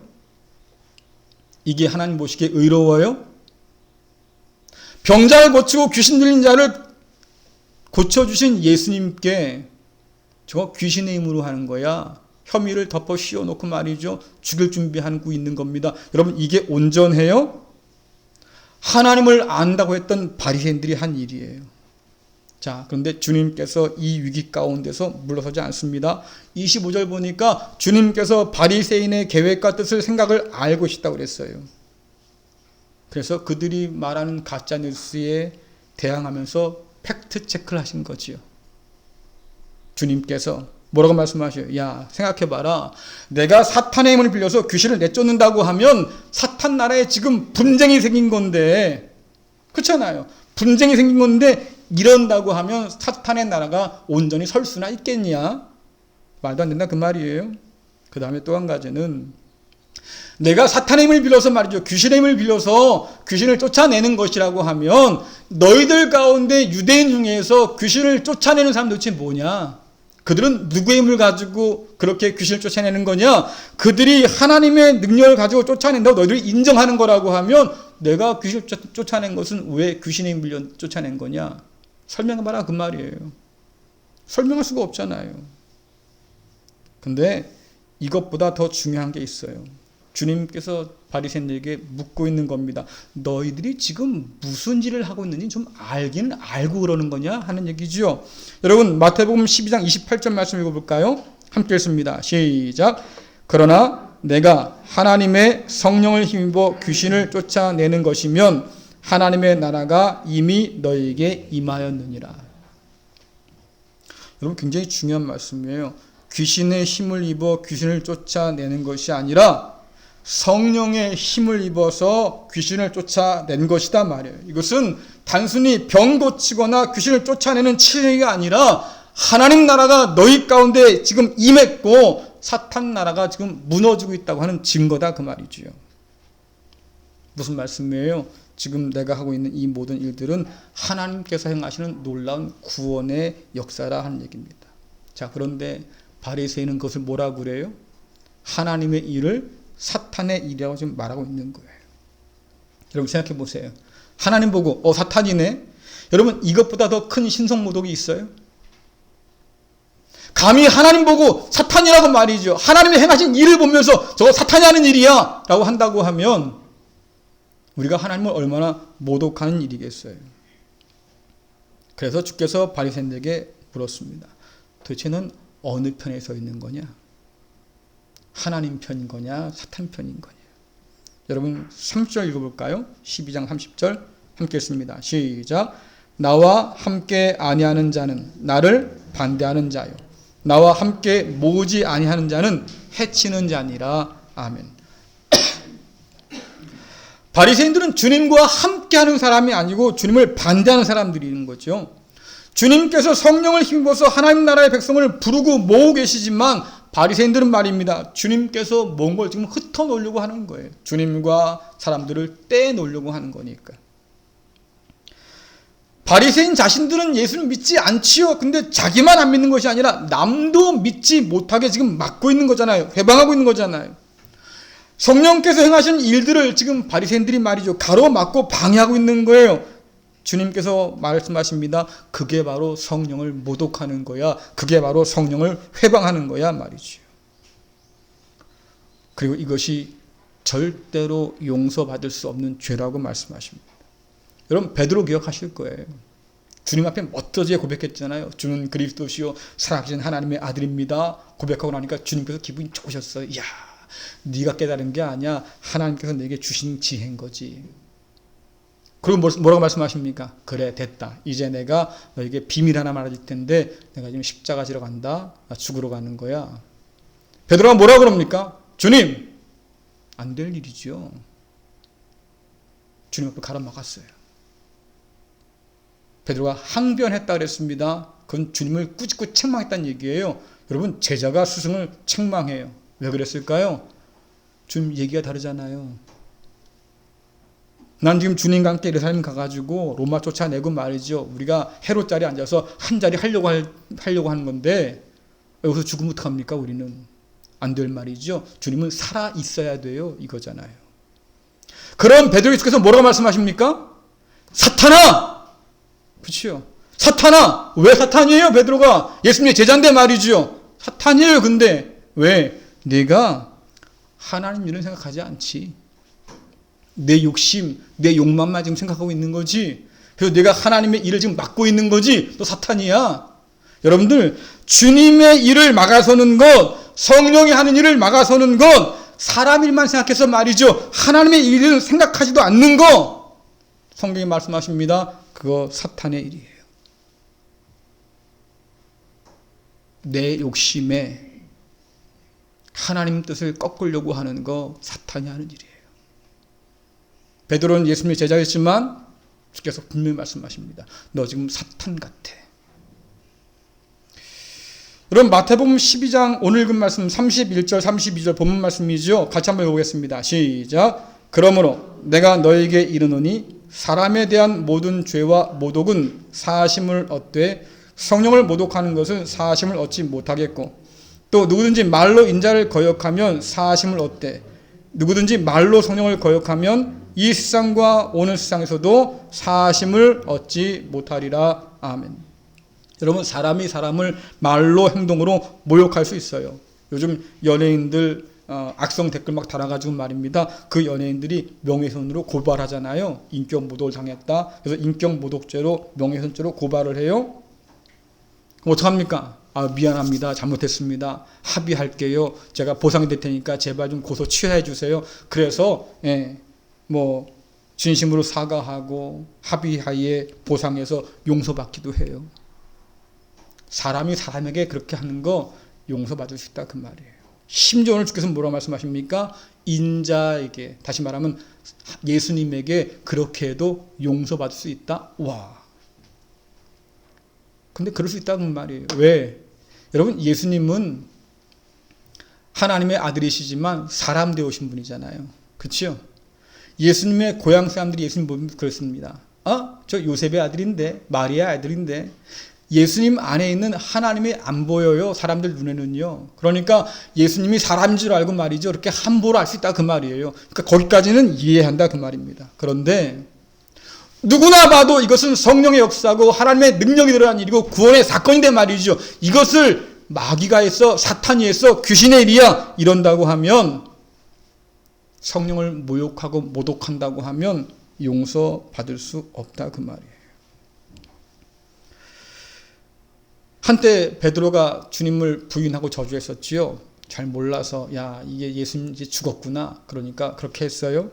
이게 하나님 보시기에 의로워요? 병자를 고치고 귀신 들린 자를 고쳐주신 예수님께 저거 귀신의 힘으로 하는 거야. 혐의를 덮어 씌워놓고 말이죠. 죽일 준비하고 있는 겁니다. 여러분, 이게 온전해요? 하나님을 안다고 했던 바리새인들이 한 일이에요. 자, 그런데 주님께서 이 위기 가운데서 물러서지 않습니다. 25절 보니까 주님께서 바리새인의 계획과 뜻을 생각을 알고 있다고 그랬어요. 그래서 그들이 말하는 가짜 뉴스에 대항하면서 팩트 체크를 하신 거지요. 주님께서 뭐라고 말씀하셔요? 야, 생각해봐라. 내가 사탄의 힘을 빌려서 귀신을 내쫓는다고 하면 사탄 나라에 지금 분쟁이 생긴 건데, 그렇잖아요. 분쟁이 생긴 건데 이런다고 하면 사탄의 나라가 온전히 설 수나 있겠냐? 말도 안 된다 그 말이에요. 그 다음에 또 한 가지는 내가 사탄의 힘을 빌려서 말이죠. 귀신의 힘을 빌려서 귀신을 쫓아내는 것이라고 하면 너희들 가운데 유대인 중에서 귀신을 쫓아내는 사람 도대체 뭐냐? 그들은 누구의 힘을 가지고 그렇게 귀신을 쫓아내는 거냐? 그들이 하나님의 능력을 가지고 쫓아낸다고 너희들이 인정하는 거라고 하면 내가 귀신을 쫓아낸 것은 왜 귀신의 힘을 쫓아낸 거냐? 설명해봐라 그 말이에요. 설명할 수가 없잖아요. 근데 이것보다 더 중요한 게 있어요. 주님께서 바리새인들에게 묻고 있는 겁니다. 너희들이 지금 무슨 일을 하고 있는지 좀 알기는 알고 그러는 거냐 하는 얘기죠. 여러분, 마태복음 12장 28절 말씀 읽어볼까요? 함께 읽습니다. 시작. 그러나 내가 하나님의 성령을 힘입어 귀신을 쫓아내는 것이면 하나님의 나라가 이미 너에게 임하였느니라. 여러분 굉장히 중요한 말씀이에요. 귀신의 힘을 입어 귀신을 쫓아내는 것이 아니라 성령의 힘을 입어서 귀신을 쫓아낸 것이다 말이에요. 이것은 단순히 병 고치거나 귀신을 쫓아내는 치료가 아니라 하나님 나라가 너희 가운데 지금 임했고 사탄 나라가 지금 무너지고 있다고 하는 증거다 그 말이지요. 무슨 말씀이에요? 지금 내가 하고 있는 이 모든 일들은 하나님께서 행하시는 놀라운 구원의 역사라 하는 얘기입니다. 자, 그런데 바리새인은 그것을 뭐라고 그래요? 하나님의 일을 사탄의 일이라고 지금 말하고 있는 거예요. 여러분 생각해 보세요. 하나님 보고 사탄이네. 여러분 이것보다 더 큰 신성모독이 있어요? 감히 하나님 보고 사탄이라고 말이죠. 하나님이 행하신 일을 보면서 저거 사탄이 하는 일이야 라고 한다고 하면 우리가 하나님을 얼마나 모독하는 일이겠어요. 그래서 주께서 바리새인에게 물었습니다. 도대체 넌 어느 편에 서 있는 거냐? 하나님 편인 거냐? 사탄 편인 거냐? 여러분 30절 읽어볼까요? 12장 30절 함께 읽습니다. 시작. 나와 함께 아니하는 자는 나를 반대하는 자요. 나와 함께 모으지 아니하는 자는 해치는 자니라. 아멘. 바리새인들은 주님과 함께하는 사람이 아니고 주님을 반대하는 사람들인 거죠. 주님께서 성령을 힘입어서 하나님 나라의 백성을 부르고 모으고 계시지만 바리새인들은 말입니다. 주님께서 모은 걸 지금 흩어놓으려고 하는 거예요. 주님과 사람들을 떼놓으려고 하는 거니까. 바리새인 자신들은 예수를 믿지 않지요. 근데 자기만 안 믿는 것이 아니라 남도 믿지 못하게 지금 막고 있는 거잖아요. 회방하고 있는 거잖아요. 성령께서 행하신 일들을 지금 바리새인들이 말이죠. 가로막고 방해하고 있는 거예요. 주님께서 말씀하십니다. 그게 바로 성령을 모독하는 거야. 그게 바로 성령을 회방하는 거야 말이죠. 그리고 이것이 절대로 용서받을 수 없는 죄라고 말씀하십니다. 여러분 베드로 기억하실 거예요. 주님 앞에 멋져지게 고백했잖아요. 주는 그리스도시요 살아계신 하나님의 아들입니다. 고백하고 나니까 주님께서 기분이 좋으셨어요. 이야, 네가 깨달은 게 아니야. 하나님께서 내게 주신 지혜인 거지. 그리고 뭐라고 말씀하십니까? 그래 됐다. 이제 내가 너에게 비밀 하나 말해줄 텐데 내가 지금 십자가 지러 간다. 나 죽으러 가는 거야. 베드로가 뭐라고 그럽니까? 주님, 안 될 일이죠. 주님 앞에 가로막았어요. 베드로가 항변했다 그랬습니다. 그건 주님을 꾸짖고 책망했다는 얘기예요. 여러분 제자가 스승을 책망해요. 왜 그랬을까요? 주님 얘기가 다르잖아요. 난 지금 주님과 함께 예루살렘 가가지고 로마 쫓아내고 말이죠. 우리가 헤롯 자리에 앉아서 한 자리 하려고 하는 건데 여기서 죽으면 어떡합니까? 우리는 안 될 말이죠. 주님은 살아 있어야 돼요. 이거잖아요. 그럼 베드로 예수께서 뭐라고 말씀하십니까? 사탄아! 그렇죠. 사탄아! 왜 사탄이에요? 베드로가 예수님의 제자인데 말이죠. 사탄이에요. 근데 왜? 네가 하나님 일은 생각하지 않지. 내 욕심, 내 욕망만 지금 생각하고 있는 거지. 그래서 내가 하나님의 일을 지금 막고 있는 거지. 너 사탄이야. 여러분들 주님의 일을 막아서는 것, 성령이 하는 일을 막아서는 것, 사람 일만 생각해서 말이죠. 하나님의 일을 생각하지도 않는 것. 성경이 말씀하십니다. 그거 사탄의 일이에요. 내 욕심에 하나님 뜻을 꺾으려고 하는 거 사탄이 하는 일이에요. 베드로는 예수님의 제자였지만 주께서 분명히 말씀하십니다. 너 지금 사탄 같아. 여러분 마태복음 12장 오늘 읽은 말씀 31절 32절 본문 말씀이죠. 같이 한번 읽어보겠습니다. 시작. 그러므로 내가 너에게 이르노니 사람에 대한 모든 죄와 모독은 사하심을 얻되 성령을 모독하는 것은 사하심을 얻지 못하겠고 또 누구든지 말로 인자를 거역하면 사하심을 얻되 누구든지 말로 성령을 거역하면 이 세상과 오는 세상에서도 사하심을 얻지 못하리라. 아멘. 여러분 사람이 사람을 말로 행동으로 모욕할 수 있어요. 요즘 연예인들 악성 댓글 막 달아가지고 말입니다. 그 연예인들이 명예훼손으로 고발하잖아요. 인격 모독을 당했다. 그래서 인격 모독죄로 명예훼손죄로 고발을 해요. 그럼 어떡합니까? 미안합니다. 잘못했습니다. 합의할게요. 제가 보상이 될 테니까 제발 좀 고소 취하해 주세요. 그래서 진심으로 사과하고 합의하에 보상해서 용서받기도 해요. 사람이 사람에게 그렇게 하는 거 용서받을 수 있다 그 말이에요. 심지어 오늘 주께서 뭐라고 말씀하십니까? 인자에게, 다시 말하면 예수님에게 그렇게 해도 용서받을 수 있다? 와. 근데 그럴 수 있다는 말이에요. 왜? 여러분, 예수님은 하나님의 아들이시지만 사람 되오신 분이잖아요. 그렇죠? 예수님의 고향 사람들이 예수님 보면 그렇습니다. 저 요셉의 아들인데, 마리아 아들인데, 예수님 안에 있는 하나님이 안 보여요. 사람들 눈에는요. 그러니까 예수님이 사람인 줄 알고 말이죠. 그렇게 함부로 할 수 있다 그 말이에요. 그러니까 거기까지는 이해한다 그 말입니다. 그런데 누구나 봐도 이것은 성령의 역사고 하나님의 능력이 들어간 일이고 구원의 사건인데 말이죠. 이것을 마귀가 했어, 사탄이 했어, 귀신의 일이야 이런다고 하면, 성령을 모욕하고 모독한다고 하면 용서받을 수 없다 그 말이에요. 한때 베드로가 주님을 부인하고 저주했었지요. 잘 몰라서 이게 예수님 이제 죽었구나. 그러니까 그렇게 했어요.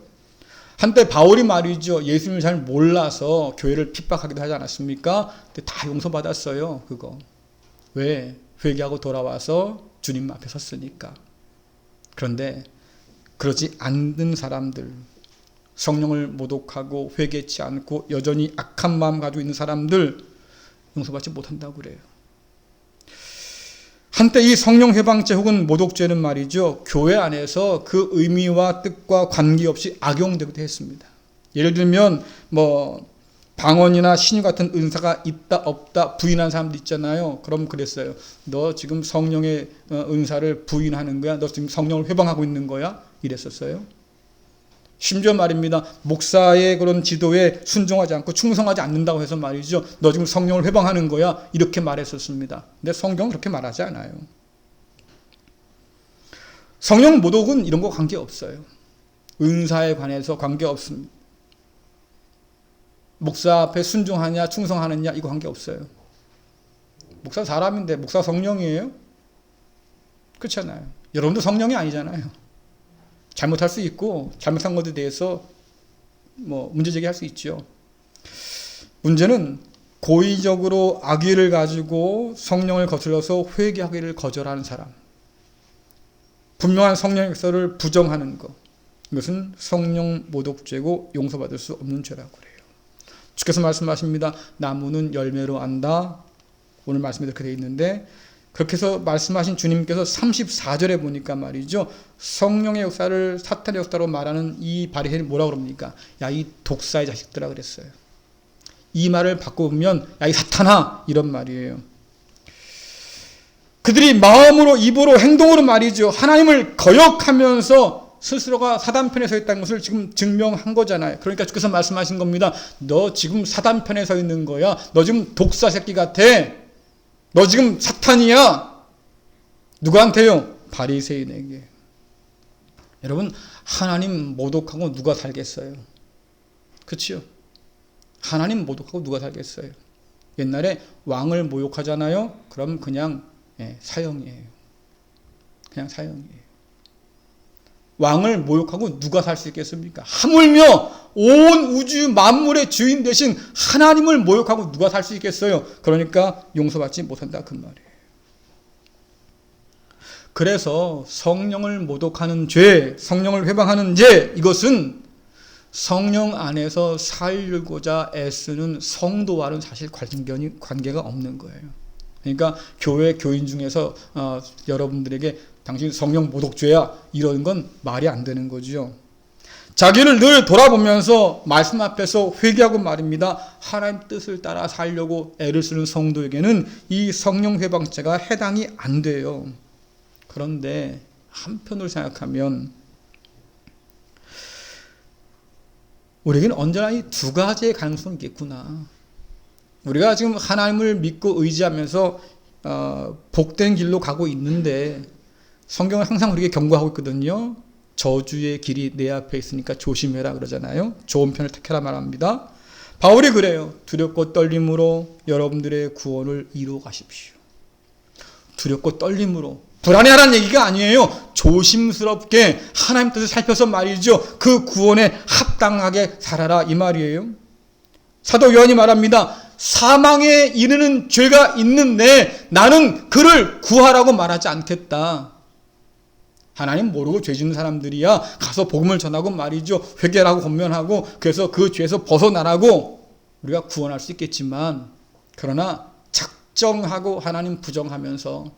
한때 바울이 말이죠. 예수님을 잘 몰라서 교회를 핍박하기도 하지 않았습니까? 근데 다 용서받았어요. 그거. 왜? 회개하고 돌아와서 주님 앞에 섰으니까. 그런데 그러지 않는 사람들, 성령을 모독하고 회개치 않고 여전히 악한 마음 가지고 있는 사람들 용서받지 못한다고 그래요. 한때 이 성령 회방죄 혹은 모독죄는 말이죠. 교회 안에서 그 의미와 뜻과 관계없이 악용되기도 했습니다. 예를 들면 방언이나 신유 같은 은사가 있다 없다 부인한 사람도 있잖아요. 그럼 그랬어요. 너 지금 성령의 은사를 부인하는 거야? 너 지금 성령을 회방하고 있는 거야? 이랬었어요. 심지어 말입니다. 목사의 그런 지도에 순종하지 않고 충성하지 않는다고 해서 말이죠. 너 지금 성령을 회방하는 거야? 이렇게 말했었습니다. 근데 성경은 그렇게 말하지 않아요. 성령 모독은 이런 거 관계없어요. 은사에 관해서 관계없습니다. 목사 앞에 순종하냐 충성하느냐 이거 관계없어요. 목사 사람인데 목사 성령이에요? 그렇잖아요. 여러분도 성령이 아니잖아요. 잘못할 수 있고 잘못한 것에 대해서 문제 제기할 수 있죠. 문제는 고의적으로 악의를 가지고 성령을 거슬러서 회개하기를 거절하는 사람, 분명한 성령 역사를 부정하는 것, 이것은 성령 모독죄고 용서받을 수 없는 죄라고 그래요. 주께서 말씀하십니다. 나무는 열매로 안다. 오늘 말씀에 그렇게 되어 있는데, 그렇게 해서 말씀하신 주님께서 34절에 보니까 말이죠. 성령의 역사를 사탄의 역사로 말하는 이 바리새인이 뭐라고 그럽니까? 야, 이 독사의 자식들아 그랬어요. 이 말을 바꿔보면 야, 이 사탄아 이런 말이에요. 그들이 마음으로 입으로 행동으로 말이죠. 하나님을 거역하면서 스스로가 사단 편에 서 있다는 것을 지금 증명한 거잖아요. 그러니까 주께서 말씀하신 겁니다. 너 지금 사단 편에 서 있는 거야. 너 지금 독사 새끼 같아. 너 지금 사탄이야. 누구한테요? 바리새인에게. 여러분, 하나님 모독하고 누가 살겠어요? 그렇죠? 하나님 모독하고 누가 살겠어요? 옛날에 왕을 모욕하잖아요. 그럼 그냥 사형이에요. 그냥 사형이에요. 왕을 모욕하고 누가 살 수 있겠습니까? 하물며 온 우주 만물의 주인 되신 하나님을 모욕하고 누가 살 수 있겠어요? 그러니까 용서받지 못한다 그 말이에요. 그래서 성령을 모독하는 죄, 성령을 회방하는 죄, 이것은 성령 안에서 살고자 애쓰는 성도와는 사실 관계가 없는 거예요. 그러니까 교회 교인 중에서 여러분들에게 당신 성령 모독죄야 이런 건 말이 안 되는 거죠. 자기를 늘 돌아보면서 말씀 앞에서 회개하고 말입니다. 하나님 뜻을 따라 살려고 애를 쓰는 성도에게는 이 성령 회방죄가 해당이 안 돼요. 그런데 한편으로 생각하면 우리에게는 언제나 이 두 가지의 가능성이 있겠구나. 우리가 지금 하나님을 믿고 의지하면서 복된 길로 가고 있는데 성경은 항상 우리에게 경고하고 있거든요. 저주의 길이 내 앞에 있으니까 조심해라 그러잖아요. 좋은 편을 택해라 말합니다. 바울이 그래요. 두렵고 떨림으로 여러분들의 구원을 이루어 가십시오. 두렵고 떨림으로. 불안해하라는 얘기가 아니에요. 조심스럽게 하나님 뜻을 살펴서 말이죠. 그 구원에 합당하게 살아라 이 말이에요. 사도 요한이 말합니다. 사망에 이르는 죄가 있는데 나는 그를 구하라고 말하지 않겠다. 하나님 모르고 죄 짓는 사람들이야 가서 복음을 전하고 말이죠. 회개하고 권면하고 그래서 그 죄에서 벗어나라고 우리가 구원할 수 있겠지만, 그러나 작정하고 하나님 부정하면서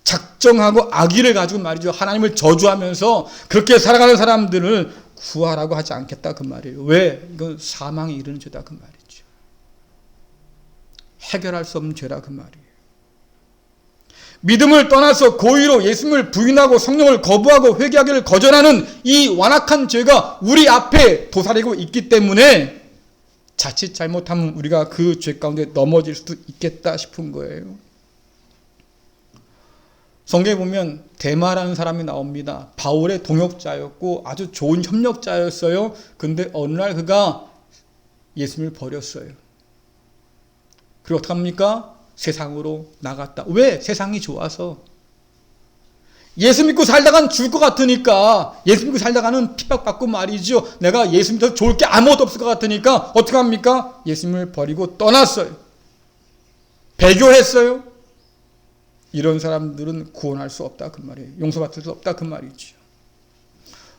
작정하고 악의를 가지고 말이죠. 하나님을 저주하면서 그렇게 살아가는 사람들을 구하라고 하지 않겠다 그 말이에요. 왜? 이건 사망에 이르는 죄다 그 말이죠. 해결할 수 없는 죄라 그 말이에요. 믿음을 떠나서 고의로 예수님을 부인하고 성령을 거부하고 회개하기를 거절하는 이 완악한 죄가 우리 앞에 도사리고 있기 때문에 자칫 잘못하면 우리가 그 죄 가운데 넘어질 수도 있겠다 싶은 거예요. 성경에 보면 데마라는 사람이 나옵니다. 바울의 동역자였고 아주 좋은 협력자였어요. 근데 어느 날 그가 예수님을 버렸어요. 그리고 어떻게 합니까? 세상으로 나갔다. 왜? 세상이 좋아서. 예수 믿고 살다간 죽을 것 같으니까, 예수 믿고 살다가는 핍박받고 말이죠. 내가 예수 믿어서 좋을 게 아무것도 없을 것 같으니까 어떻게 합니까? 예수님을 버리고 떠났어요. 배교했어요. 이런 사람들은 구원할 수 없다 그 말이에요. 용서받을 수 없다 그 말이죠.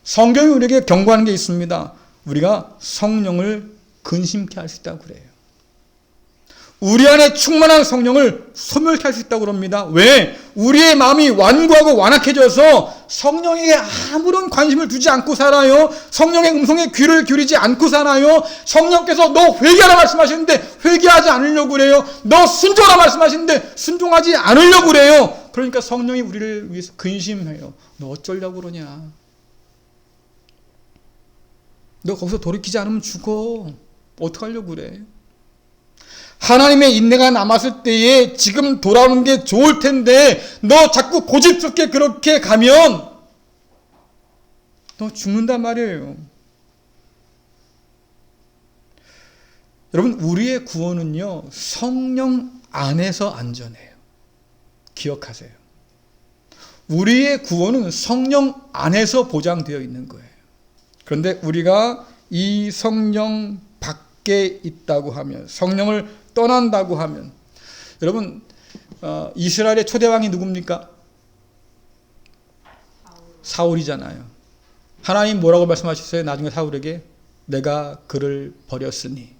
성경이 우리에게 경고하는 게 있습니다. 우리가 성령을 근심케 할 수 있다고 그래요. 우리 안에 충만한 성령을 소멸케 할 수 있다고 그럽니다. 왜? 우리의 마음이 완고하고 완악해져서 성령에게 아무런 관심을 두지 않고 살아요. 성령의 음성에 귀를 기울이지 않고 살아요. 성령께서 너 회개하라 말씀하시는데 회개하지 않으려고 그래요. 너 순종하라 말씀하시는데 순종하지 않으려고 그래요. 그러니까 성령이 우리를 위해서 근심해요. 너 어쩌려고 그러냐. 너 거기서 돌이키지 않으면 죽어. 어떡하려고 그래. 하나님의 인내가 남았을 때에 지금 돌아오는 게 좋을 텐데 너 자꾸 고집스럽게 그렇게 가면 너 죽는단 말이에요. 여러분, 우리의 구원은요 성령 안에서 안전해요. 기억하세요. 우리의 구원은 성령 안에서 보장되어 있는 거예요. 그런데 우리가 이 성령 밖에 있다고 하면, 성령을 떠난다고 하면, 여러분 이스라엘의 초대왕이 누굽니까? 사울이잖아요. 하나님 뭐라고 말씀하셨어요? 나중에 사울에게 내가 그를 버렸으니.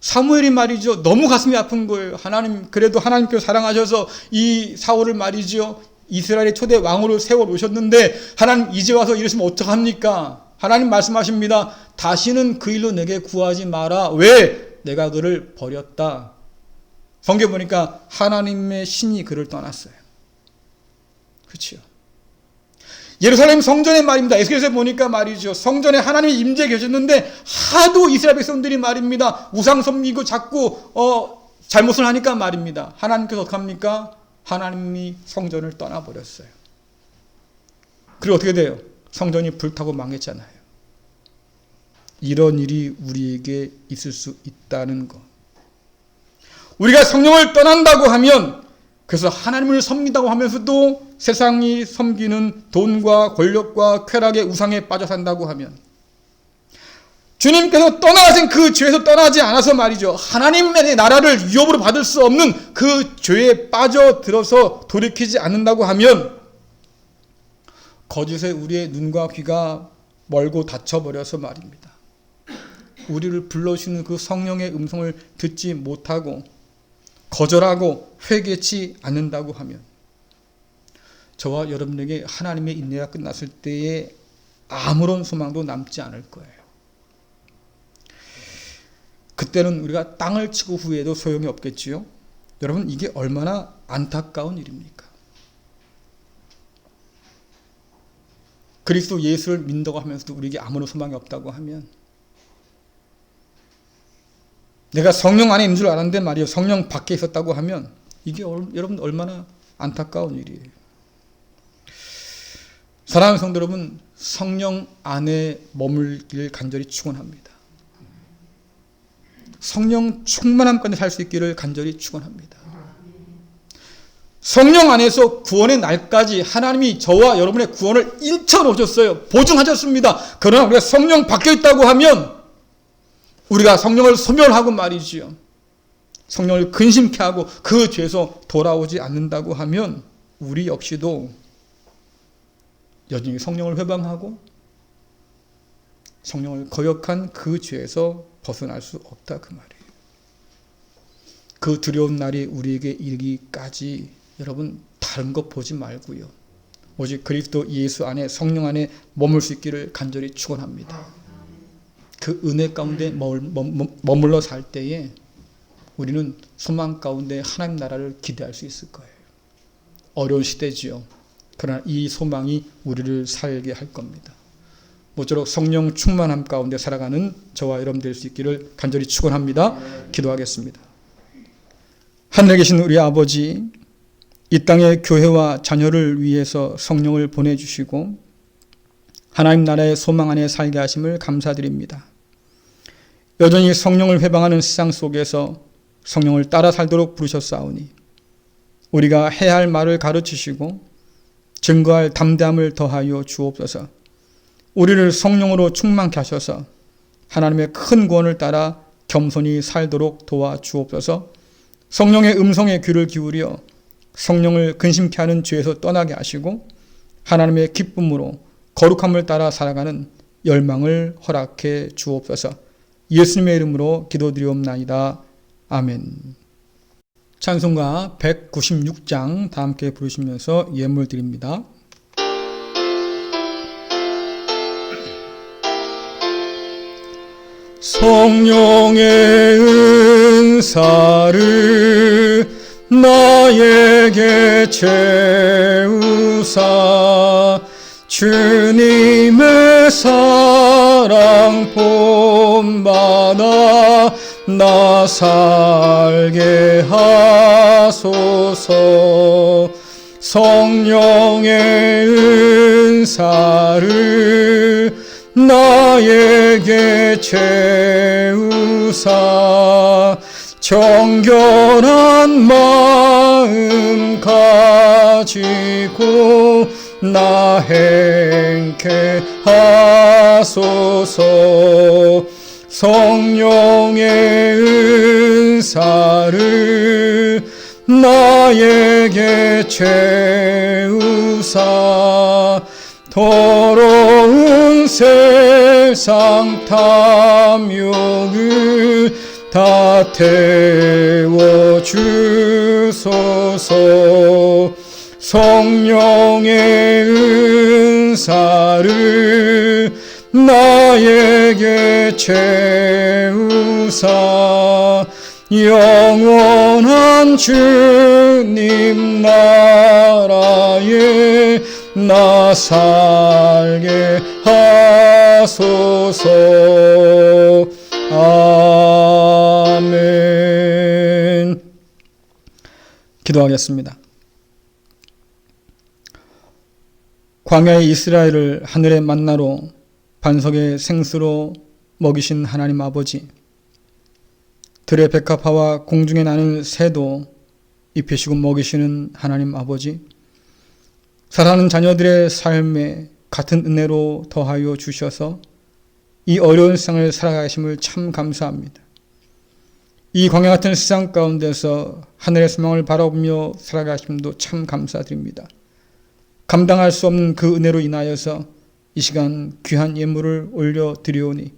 사무엘이 말이죠 너무 가슴이 아픈 거예요. 하나님 그래도 하나님께서 사랑하셔서 이 사울을 말이죠 이스라엘의 초대왕으로 세워놓으셨는데 하나님 이제 와서 이러시면 어떡합니까? 하나님 말씀하십니다. 다시는 그 일로 내게 구하지 마라. 왜? 내가 그를 버렸다. 성경 보니까 하나님의 신이 그를 떠났어요. 그렇죠? 예루살렘 성전의 말입니다. 에스겔서에 보니까 말이죠. 성전에 하나님이 임재해 계셨는데 하도 이스라엘 백성들이 말입니다. 우상 섬기고 자꾸 잘못을 하니까 말입니다. 하나님께서 어떻게 합니까? 하나님이 성전을 떠나버렸어요. 그리고 어떻게 돼요? 성전이 불타고 망했잖아요. 이런 일이 우리에게 있을 수 있다는 것. 우리가 성령을 떠난다고 하면, 그래서 하나님을 섬긴다고 하면서도 세상이 섬기는 돈과 권력과 쾌락의 우상에 빠져 산다고 하면, 주님께서 떠나신 그 죄에서 떠나지 않아서 말이죠. 하나님의 나라를 위협으로 받을 수 없는 그 죄에 빠져들어서 돌이키지 않는다고 하면 거짓에 우리의 눈과 귀가 멀고 닫혀버려서 말입니다. 우리를 불러주시는 그 성령의 음성을 듣지 못하고 거절하고 회개치 않는다고 하면 저와 여러분에게 하나님의 인내가 끝났을 때에 아무런 소망도 남지 않을 거예요. 그때는 우리가 땅을 치고 후회해도 소용이 없겠지요. 여러분, 이게 얼마나 안타까운 일입니까? 그리스도 예수를 믿는다고 하면서도 우리에게 아무런 소망이 없다고 하면, 내가 성령 안에 있는 줄 알았는데 말이에요. 성령 밖에 있었다고 하면 이게 여러분 얼마나 안타까운 일이에요. 사랑하는 성도 여러분, 성령 안에 머물기를 간절히 축원합니다. 성령 충만함 가운데 살 수 있기를 간절히 축원합니다. 성령 안에서 구원의 날까지 하나님이 저와 여러분의 구원을 인쳐 놓으셨어요. 보증하셨습니다. 그러나 우리가 성령 밖에 있다고 하면 우리가 성령을 소멸하고 말이지요. 성령을 근심케 하고 그 죄에서 돌아오지 않는다고 하면 우리 역시도 여전히 성령을 회방하고 성령을 거역한 그 죄에서 벗어날 수 없다 그 말이에요. 그 두려운 날이 우리에게 이르기까지 여러분 다른 것 보지 말고요. 오직 그리스도 예수 안에 성령 안에 머물 수 있기를 간절히 축원합니다. 그 은혜 가운데 머물러 살 때에 우리는 소망 가운데 하나님 나라를 기대할 수 있을 거예요. 어려운 시대지요. 그러나 이 소망이 우리를 살게 할 겁니다. 모쪼록 성령 충만함 가운데 살아가는 저와 여러분 될 수 있기를 간절히 축원합니다. 기도하겠습니다. 하늘에 계신 우리 아버지, 이 땅의 교회와 자녀를 위해서 성령을 보내주시고 하나님 나라의 소망 안에 살게 하심을 감사드립니다. 여전히 성령을 회방하는 세상 속에서 성령을 따라 살도록 부르셨사오니 우리가 해야 할 말을 가르치시고 증거할 담대함을 더하여 주옵소서. 우리를 성령으로 충만케 하셔서 하나님의 큰 구원을 따라 겸손히 살도록 도와주옵소서. 성령의 음성에 귀를 기울여 성령을 근심케 하는 죄에서 떠나게 하시고 하나님의 기쁨으로 거룩함을 따라 살아가는 열망을 허락해 주옵소서. 예수님의 이름으로 기도드리옵나이다. 아멘. 찬송가 196장 다 함께 부르시면서 예물 드립니다. 성령의 은사를 나에게 채우사 주님의 사랑 본받아 나 살게 하소서. 성령의 은사를 나에게 채우사 정결한 마음 가지고 나 행케 하소서. 성령의 은사를 나에게 채우사 더러운 세상 탐욕을 다 태워 주소서. 성령의 은사를 나에게 채우사 영원한 주님 나라에 나 살게 하소서. 아멘. 기도하겠습니다. 광야의 이스라엘을 하늘의 만나로 반석의 생수로 먹이신 하나님 아버지, 들의 백합화와 공중에 나는 새도 입히시고 먹이시는 하나님 아버지, 사랑하는 자녀들의 삶에 같은 은혜로 더하여 주셔서 이 어려운 세상을 살아가심을 참 감사합니다. 이 광야 같은 세상 가운데서 하늘의 소망을 바라보며 살아가심도 참 감사드립니다. 감당할 수 없는 그 은혜로 인하여서 이 시간 귀한 예물을 올려드리오니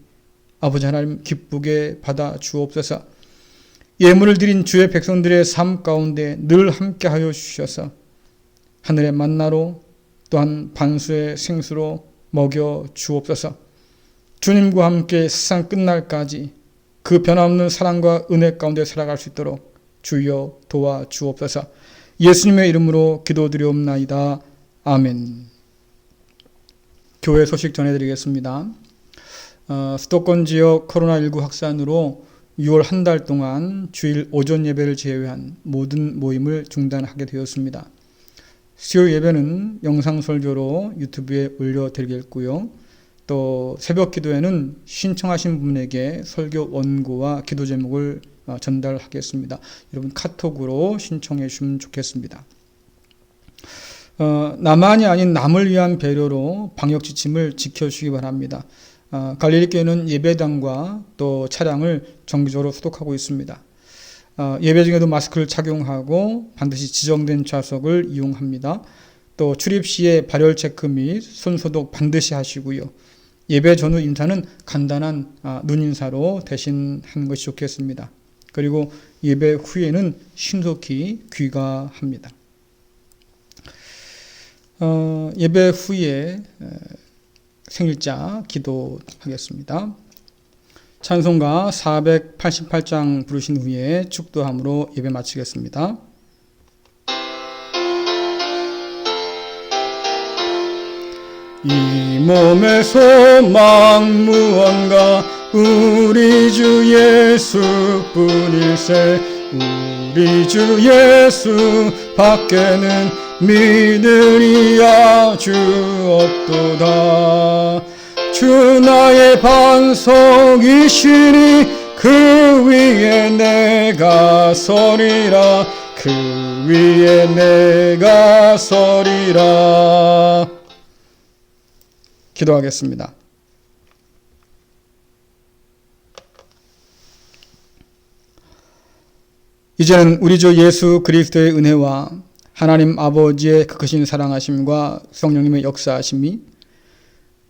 아버지 하나님 기쁘게 받아 주옵소서. 예물을 드린 주의 백성들의 삶 가운데 늘 함께하여 주셔서 하늘의 만나로 또한 반수의 생수로 먹여 주옵소서. 주님과 함께 세상 끝날까지 그 변함없는 사랑과 은혜 가운데 살아갈 수 있도록 주여 도와 주옵소서. 예수님의 이름으로 기도드리옵나이다. 아멘. 교회 소식 전해드리겠습니다. 수도권 지역 코로나19 확산으로 6월 한 달 동안 주일 오전 예배를 제외한 모든 모임을 중단하게 되었습니다. 수요 예배는 영상 설교로 유튜브에 올려드리겠고요. 또 새벽 기도에는 신청하신 분에게 설교 원고와 기도 제목을 전달하겠습니다. 여러분 카톡으로 신청해 주시면 좋겠습니다. 나만이 아닌 남을 위한 배려로 방역 지침을 지켜주시기 바랍니다. 갈릴리 교회는 예배당과 또 차량을 정기적으로 소독하고 있습니다. 예배 중에도 마스크를 착용하고 반드시 지정된 좌석을 이용합니다. 또 출입 시에 발열 체크 및 손 소독 반드시 하시고요. 예배 전후 인사는 간단한 눈 인사로 대신하는 것이 좋겠습니다. 그리고 예배 후에는 신속히 귀가합니다. 예배 후에 생일자 기도하겠습니다. 찬송가 488장 부르신 후에 축도함으로 예배 마치겠습니다. 이 몸의 소망 무언가 우리 주 예수뿐일세. 우리 주 예수 밖에는 믿으리야 주 없도다. 주 나의 반석이시니 그 위에 내가 서리라. 그 위에 내가 서리라. 기도하겠습니다. 이제는 우리 주 예수 그리스도의 은혜와 하나님 아버지의 크신 사랑하심과 성령님의 역사하심이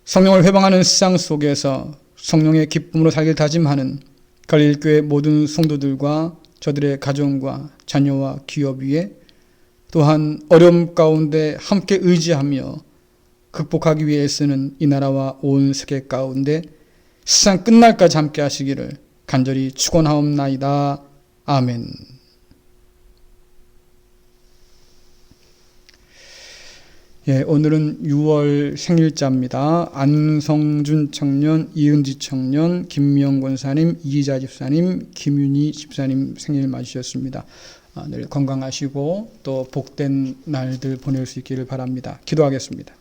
성령을 회방하는 세상 속에서 성령의 기쁨으로 살길 다짐하는 갈릴교회 모든 성도들과 저들의 가정과 자녀와 기업 위에, 또한 어려움 가운데 함께 의지하며 극복하기 위해 애쓰는 이 나라와 온 세계 가운데 세상 끝날까지 함께 하시기를 간절히 축원하옵나이다. 아멘. 오늘은 6월 생일자입니다. 안성준 청년, 이은지 청년, 김미영 권사님, 이희자 집사님, 김윤희 집사님 생일 맞으셨습니다. 늘 건강하시고 또 복된 날들 보낼 수 있기를 바랍니다. 기도하겠습니다.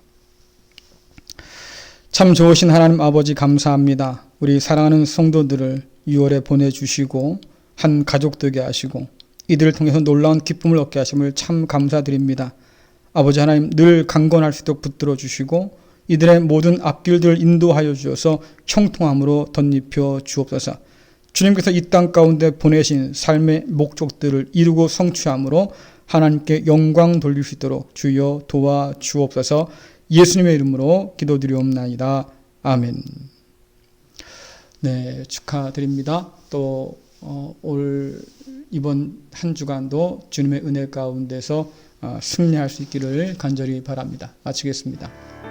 참 좋으신 하나님 아버지 감사합니다. 우리 사랑하는 성도들을 6월에 보내주시고 한 가족 되게 하시고 이들을 통해서 놀라운 기쁨을 얻게 하심을 참 감사드립니다. 아버지 하나님, 늘 강건할 수 있도록 붙들어 주시고 이들의 모든 앞길들을 인도하여 주셔서 형통함으로 덧입혀 주옵소서. 주님께서 이 땅 가운데 보내신 삶의 목적들을 이루고 성취함으로 하나님께 영광 돌릴 수 있도록 주여 도와 주옵소서. 예수님의 이름으로 기도드리옵나이다. 아멘. 네, 축하드립니다. 또 이번 한 주간도 주님의 은혜 가운데서 승리할 수 있기를 간절히 바랍니다. 마치겠습니다.